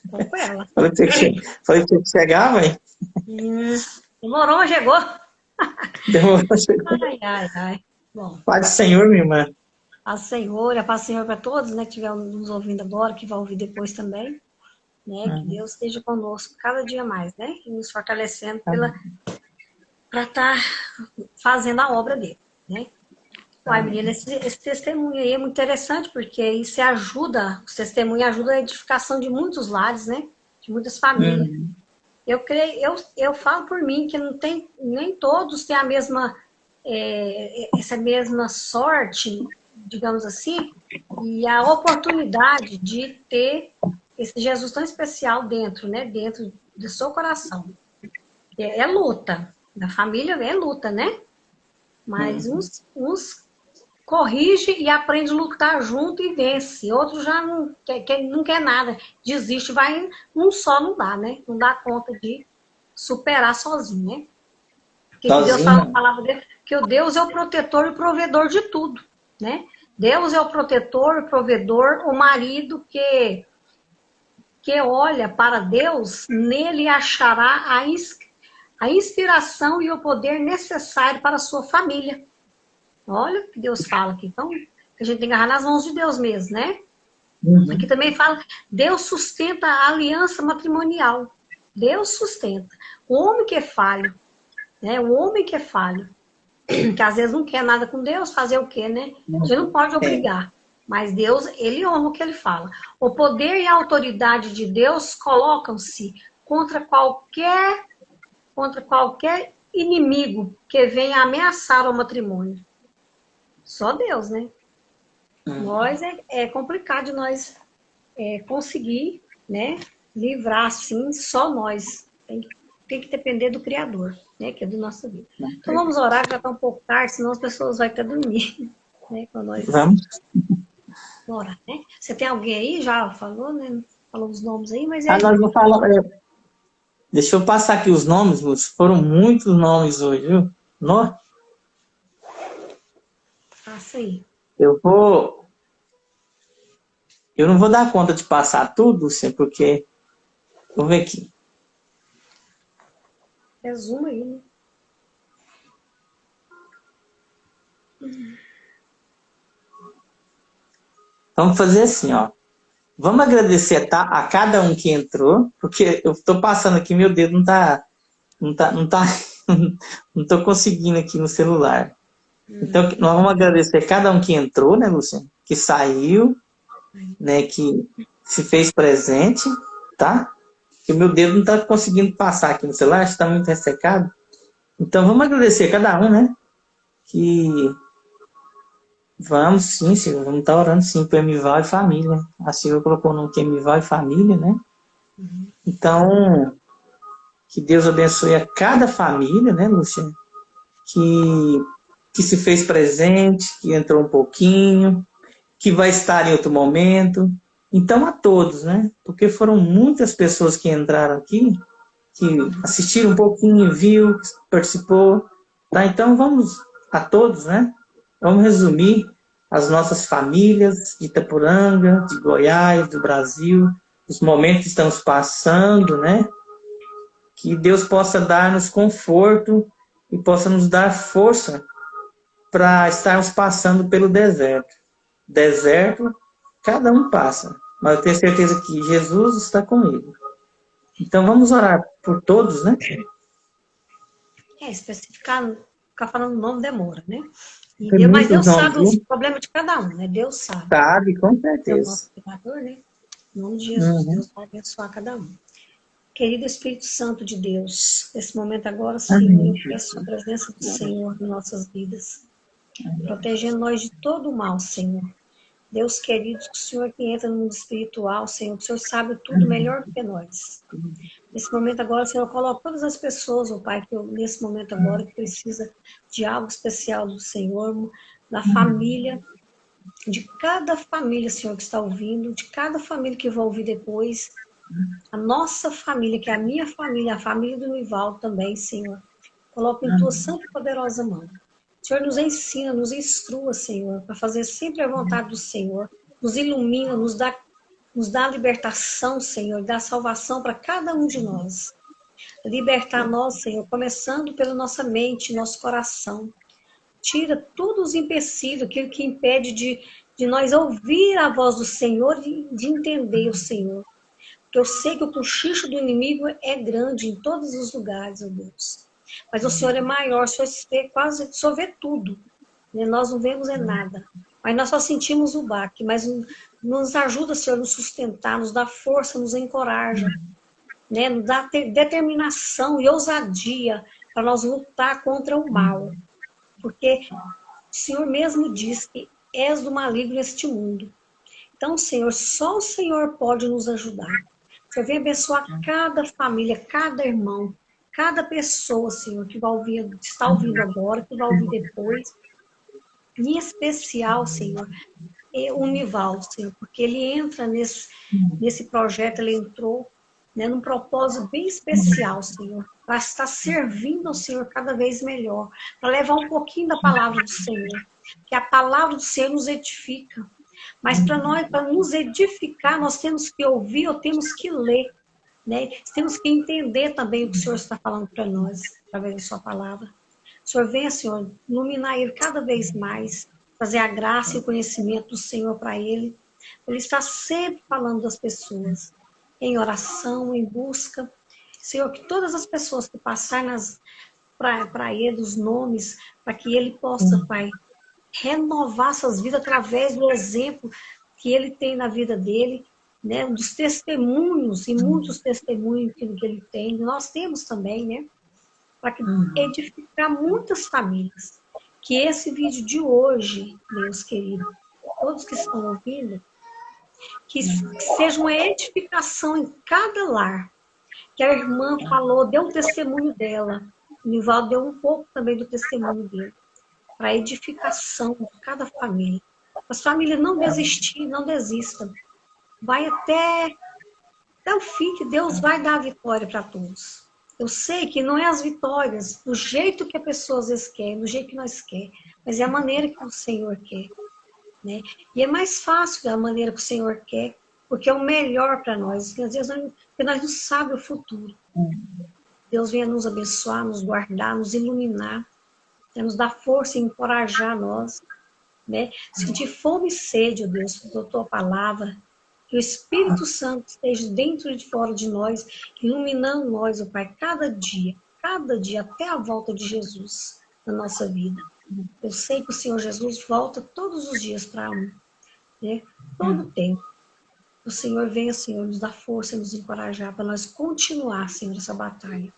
Tô com ela. Falei pra você que chegava, hein? Demorou, mas chegou. Demorou pra chegar. Ai. Bom, Paz do Senhor, minha irmã. paz do Senhor, a paz do Senhor para todos, né, que estiver nos ouvindo agora, que vai ouvir depois também, né, que Deus esteja conosco cada dia mais, né, e nos fortalecendo para estar fazendo a obra dele, né. Uai, menina, esse testemunho aí é muito interessante, porque isso ajuda, os testemunhos ajudam a edificação de muitos lares, né, de muitas famílias. Eu creio, eu falo por mim que não tem, nem todos têm a mesma, essa mesma sorte, digamos assim, e a oportunidade de ter esse Jesus tão especial dentro, né? Dentro do seu coração. É luta. Da família é luta, né? Mas uns corrige e aprende a lutar junto e vence. Outros já não quer nada. Desiste, vai um só, não dá, né? Não dá conta de superar sozinho, né? Porque Deus fala na palavra dele que o Deus é o protetor e o provedor de tudo, né? Deus é o protetor, o provedor, o marido que olha para Deus, nele achará a inspiração e o poder necessário para a sua família. Olha o que Deus fala aqui. Então, a gente tem que agarrar nas mãos de Deus mesmo, né? Aqui também fala, Deus sustenta a aliança matrimonial. Deus sustenta. O homem que é falho, né? O homem que é falho, que às vezes não quer nada com Deus, fazer o quê, né? A gente não pode obrigar. Mas Deus, ele honra o que ele fala. O poder e a autoridade de Deus colocam-se contra qualquer inimigo que venha ameaçar o matrimônio. Só Deus, né? Nós é complicado de nós conseguir, né, livrar assim, só nós. Tem que depender do Criador, né, que é do nosso vida. Então vamos orar, já está um pouco tarde, senão as pessoas vão até dormir. Né, com nós. Vamos orar, né? Você tem alguém aí? Já falou, né? Falou os nomes aí, mas nós não falamos. Deixa eu passar aqui os nomes, Lúcio. Foram muitos nomes hoje, viu? Passa aí. Eu não vou dar conta de passar tudo, Lúcio, porque... Vou ver aqui. Resumo aí, né? Vamos fazer assim, ó. Vamos agradecer a cada um que entrou, porque eu estou passando aqui, meu dedo não tô conseguindo aqui no celular. Então, nós vamos agradecer cada um que entrou, né, Luciano? Que saiu, né, que se fez presente, tá? Que o meu dedo não está conseguindo passar aqui no celular, acho que está muito ressecado. Então, vamos agradecer cada um, né? Que vamos sim, Silvia, vamos estar orando sim para Emival e família. A Silvia colocou no que Emival e família, né? Então, que Deus abençoe a cada família, né, Lúcia? Que se fez presente, que entrou um pouquinho, que vai estar em outro momento. Então, a todos, né? Porque foram muitas pessoas que entraram aqui, que assistiram um pouquinho, viu, participou. Tá? Então, vamos a todos, né? Vamos resumir as nossas famílias de Itaporanga, de Goiás, do Brasil, os momentos que estamos passando, né? Que Deus possa dar-nos conforto e possa nos dar força para estarmos passando pelo deserto. Deserto, cada um passa, mas eu tenho certeza que Jesus está comigo. Então vamos orar por todos, né? Especificar, ficar falando o nome demora, né? Mas Deus sabe os problemas de cada um, né? Deus sabe. Sabe, com certeza. É o nosso Criador, né? Em nome de Jesus, Deus vai abençoar cada um. Querido Espírito Santo de Deus, nesse momento agora, Senhor, eu peço a presença do Senhor em nossas vidas, protegendo nós de todo o mal, Senhor. Deus querido, o Senhor que entra no mundo espiritual, Senhor, o Senhor sabe tudo melhor do que nós. Nesse momento agora, Senhor, coloca todas as pessoas, ó Pai, que nesse momento agora, que precisa de algo especial do Senhor, da família, de cada família, Senhor, que está ouvindo, de cada família que vai ouvir depois, a nossa família, que é a minha família, a família do Nivaldo também, Senhor. Coloca em tua santa e poderosa mão. O Senhor nos ensina, nos instrua, Senhor, para fazer sempre a vontade do Senhor. Nos ilumina, nos dá a libertação, Senhor, dá salvação para cada um de nós. Libertar nós, Senhor, começando pela nossa mente, nosso coração. Tira todos os empecilhos, aquilo que impede de nós ouvir a voz do Senhor e de entender o Senhor. Porque eu sei que o cochicho do inimigo é grande em todos os lugares, ó Deus. Mas o Senhor é maior, o Senhor vê tudo. Né? Nós não vemos nada. Mas nós só sentimos o baque. Mas nos ajuda, Senhor, a nos sustentar, nos dá força, nos encoraja. Né? Nos dá determinação e ousadia para nós lutar contra o mal. Porque o Senhor mesmo diz que és do maligno neste mundo. Então, Senhor, só o Senhor pode nos ajudar. O Senhor vem abençoar cada família, cada irmão, cada pessoa, Senhor, que vai ouvir, está ouvindo agora, que vai ouvir depois. Em especial, Senhor, o Nivaldo, Senhor, porque ele entra nesse projeto, ele entrou, né, num propósito bem especial, Senhor, para estar servindo ao Senhor cada vez melhor, para levar um pouquinho da palavra do Senhor, que a palavra do Senhor nos edifica. Mas para nos edificar, nós temos que ouvir ou temos que ler, né? Temos que entender também o que o Senhor está falando para nós, através da sua palavra. O Senhor venha, Senhor, iluminar ele cada vez mais, trazer a graça e o conhecimento do Senhor para ele. Ele está sempre falando das pessoas, em oração, em busca. Senhor, que todas as pessoas que passarem para ele, os nomes, para que ele possa, Pai, renovar suas vidas através do exemplo que ele tem na vida dele, né? Dos testemunhos, e muitos testemunhos que ele tem, nós temos também, né? Para edificar muitas famílias. Que esse vídeo de hoje, Deus querido, todos que estão ouvindo, que seja uma edificação em cada lar. Que a irmã falou, deu um testemunho dela, o Nivaldo deu um pouco também do testemunho dele, para a edificação de cada família. As famílias não desistir, não desistam. Vai até o fim, que Deus vai dar a vitória para todos. Eu sei que não é as vitórias do jeito que a pessoa às vezes quer, do jeito que nós quer, mas é a maneira que o Senhor quer. Né? E é mais fácil da maneira que o Senhor quer, porque é o melhor para nós. Porque às vezes nós não sabemos o futuro. Deus venha nos abençoar, nos guardar, nos iluminar, nos dar força e encorajar nós. Né? Sentir fome e sede, ó Deus, pela tua palavra. Que o Espírito Santo esteja dentro e fora de nós, iluminando nós, ó Pai, cada dia, até a volta de Jesus na nossa vida. Eu sei que o Senhor Jesus volta todos os dias para um, né? Todo o tempo. O Senhor venha, Senhor, nos dar força e nos encorajar para nós continuar, Senhor, essa batalha.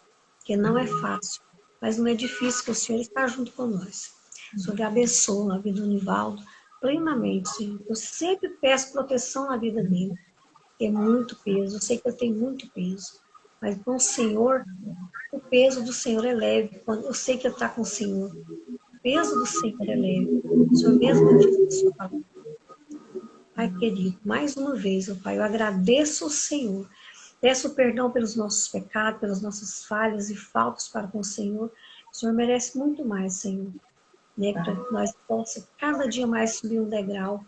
Que não é fácil, mas não é difícil, que o Senhor está junto com nós. O Senhor abençoa a vida do Nivaldo plenamente, Senhor. Eu sempre peço proteção na vida dele. Tem muito peso, eu sei que ele tem muito peso. Mas com o Senhor, o peso do Senhor é leve. Eu sei que ele está com o Senhor. O peso do Senhor é leve. O Senhor mesmo disse na sua palavra. Pai querido, mais uma vez, ó Pai, eu agradeço ao Senhor. Peço perdão pelos nossos pecados, pelas nossas falhas e faltas para com o Senhor. O Senhor merece muito mais, Senhor. Né? Para que nós possamos cada dia mais subir um degrau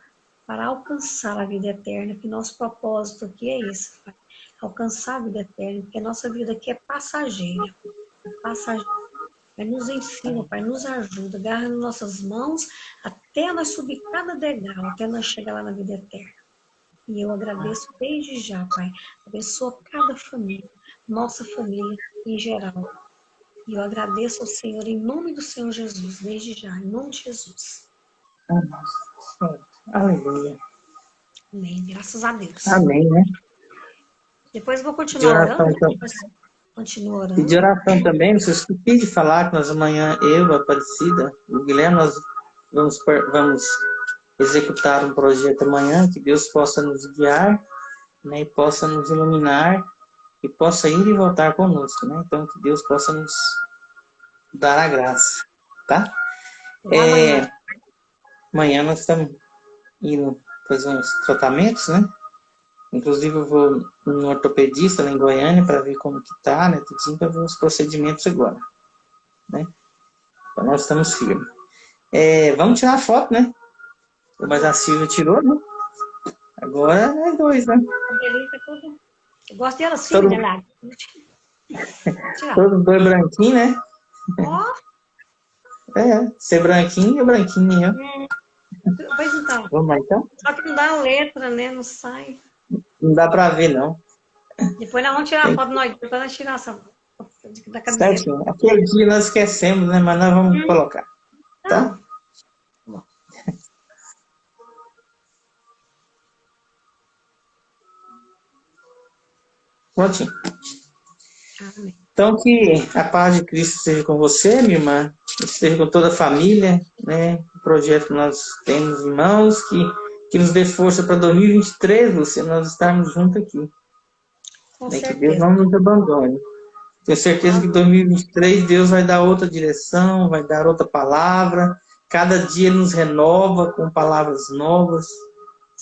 para alcançar a vida eterna, que nosso propósito aqui é esse, Pai. Alcançar a vida eterna, porque a nossa vida aqui é passageira. Pai, nos ensina, Pai, nos ajuda, agarra nas nossas mãos até nós subir cada degrau, até nós chegar lá na vida eterna. E eu agradeço desde já, Pai. Abençoa cada família, nossa família em geral. E eu agradeço ao Senhor em nome do Senhor Jesus, desde já, em nome de Jesus. Amém. Aleluia. Amém. Graças a Deus. Amém, né? Depois eu vou continuar orando. Então. Continua orando. E de oração também, vocês esqueci de falar que nós amanhã, eu, a Aparecida, o Guilherme, nós vamos executar um projeto amanhã, que Deus possa nos guiar, né, e possa nos iluminar, e possa ir e voltar conosco, né? Então, que Deus possa nos dar a graça, tá? Amanhã nós estamos indo fazer uns tratamentos, né? Inclusive eu vou no ortopedista lá em Goiânia para ver como que tá, né? Tudinho para ver os procedimentos agora, né? Então nós estamos firmes. Vamos tirar a foto, né? Mas a Silvia tirou, né? Agora é dois, né? Eu gosto dela assim, né, Lara? Todos dois branquinhos, né? Ó. Ser branquinho e branquinho. Pois então. Vamos lá, então? Só que não dá a letra, né? Não sai. Não dá pra ver, não. Depois nós vamos tirar a foto, depois nós tirar essa da camiseta. Certinho. Aquele dia nós esquecemos, né? Mas nós vamos colocar. Tá? Prontinho. Amém. Então, que a paz de Cristo esteja com você, minha irmã, esteja com toda a família, né? O projeto que nós temos em mãos, que nos dê força para 2023, Lúcia, nós estarmos juntos aqui. Com né? certeza. Que Deus não nos abandone. Tenho certeza que em 2023 Deus vai dar outra direção, vai dar outra palavra. Cada dia Ele nos renova com palavras novas,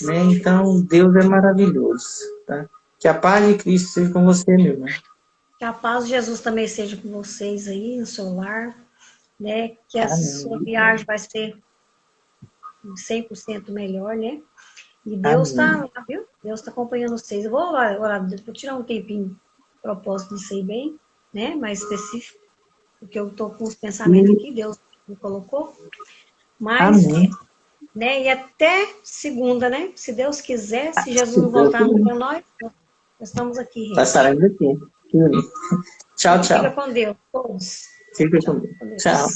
né? Então, Deus é maravilhoso, tá? Que a paz de Cristo seja com você, meu irmão. Que a paz de Jesus também seja com vocês aí, no seu lar, né? Que a sua viagem vai ser 100% melhor, né? E Deus está lá, viu? Deus está acompanhando vocês. Eu vou orar, vou tirar um tempinho, propósito de ser bem, né? Mais específico, porque eu estou com os pensamentos aqui, Deus me colocou. Mas, né? E até segunda, né? Se Deus quiser, se Jesus não voltar para nós estamos aqui. Nós estaremos aqui. Tchau, tchau. Fica com Deus, todos. Fica com Deus. Tchau.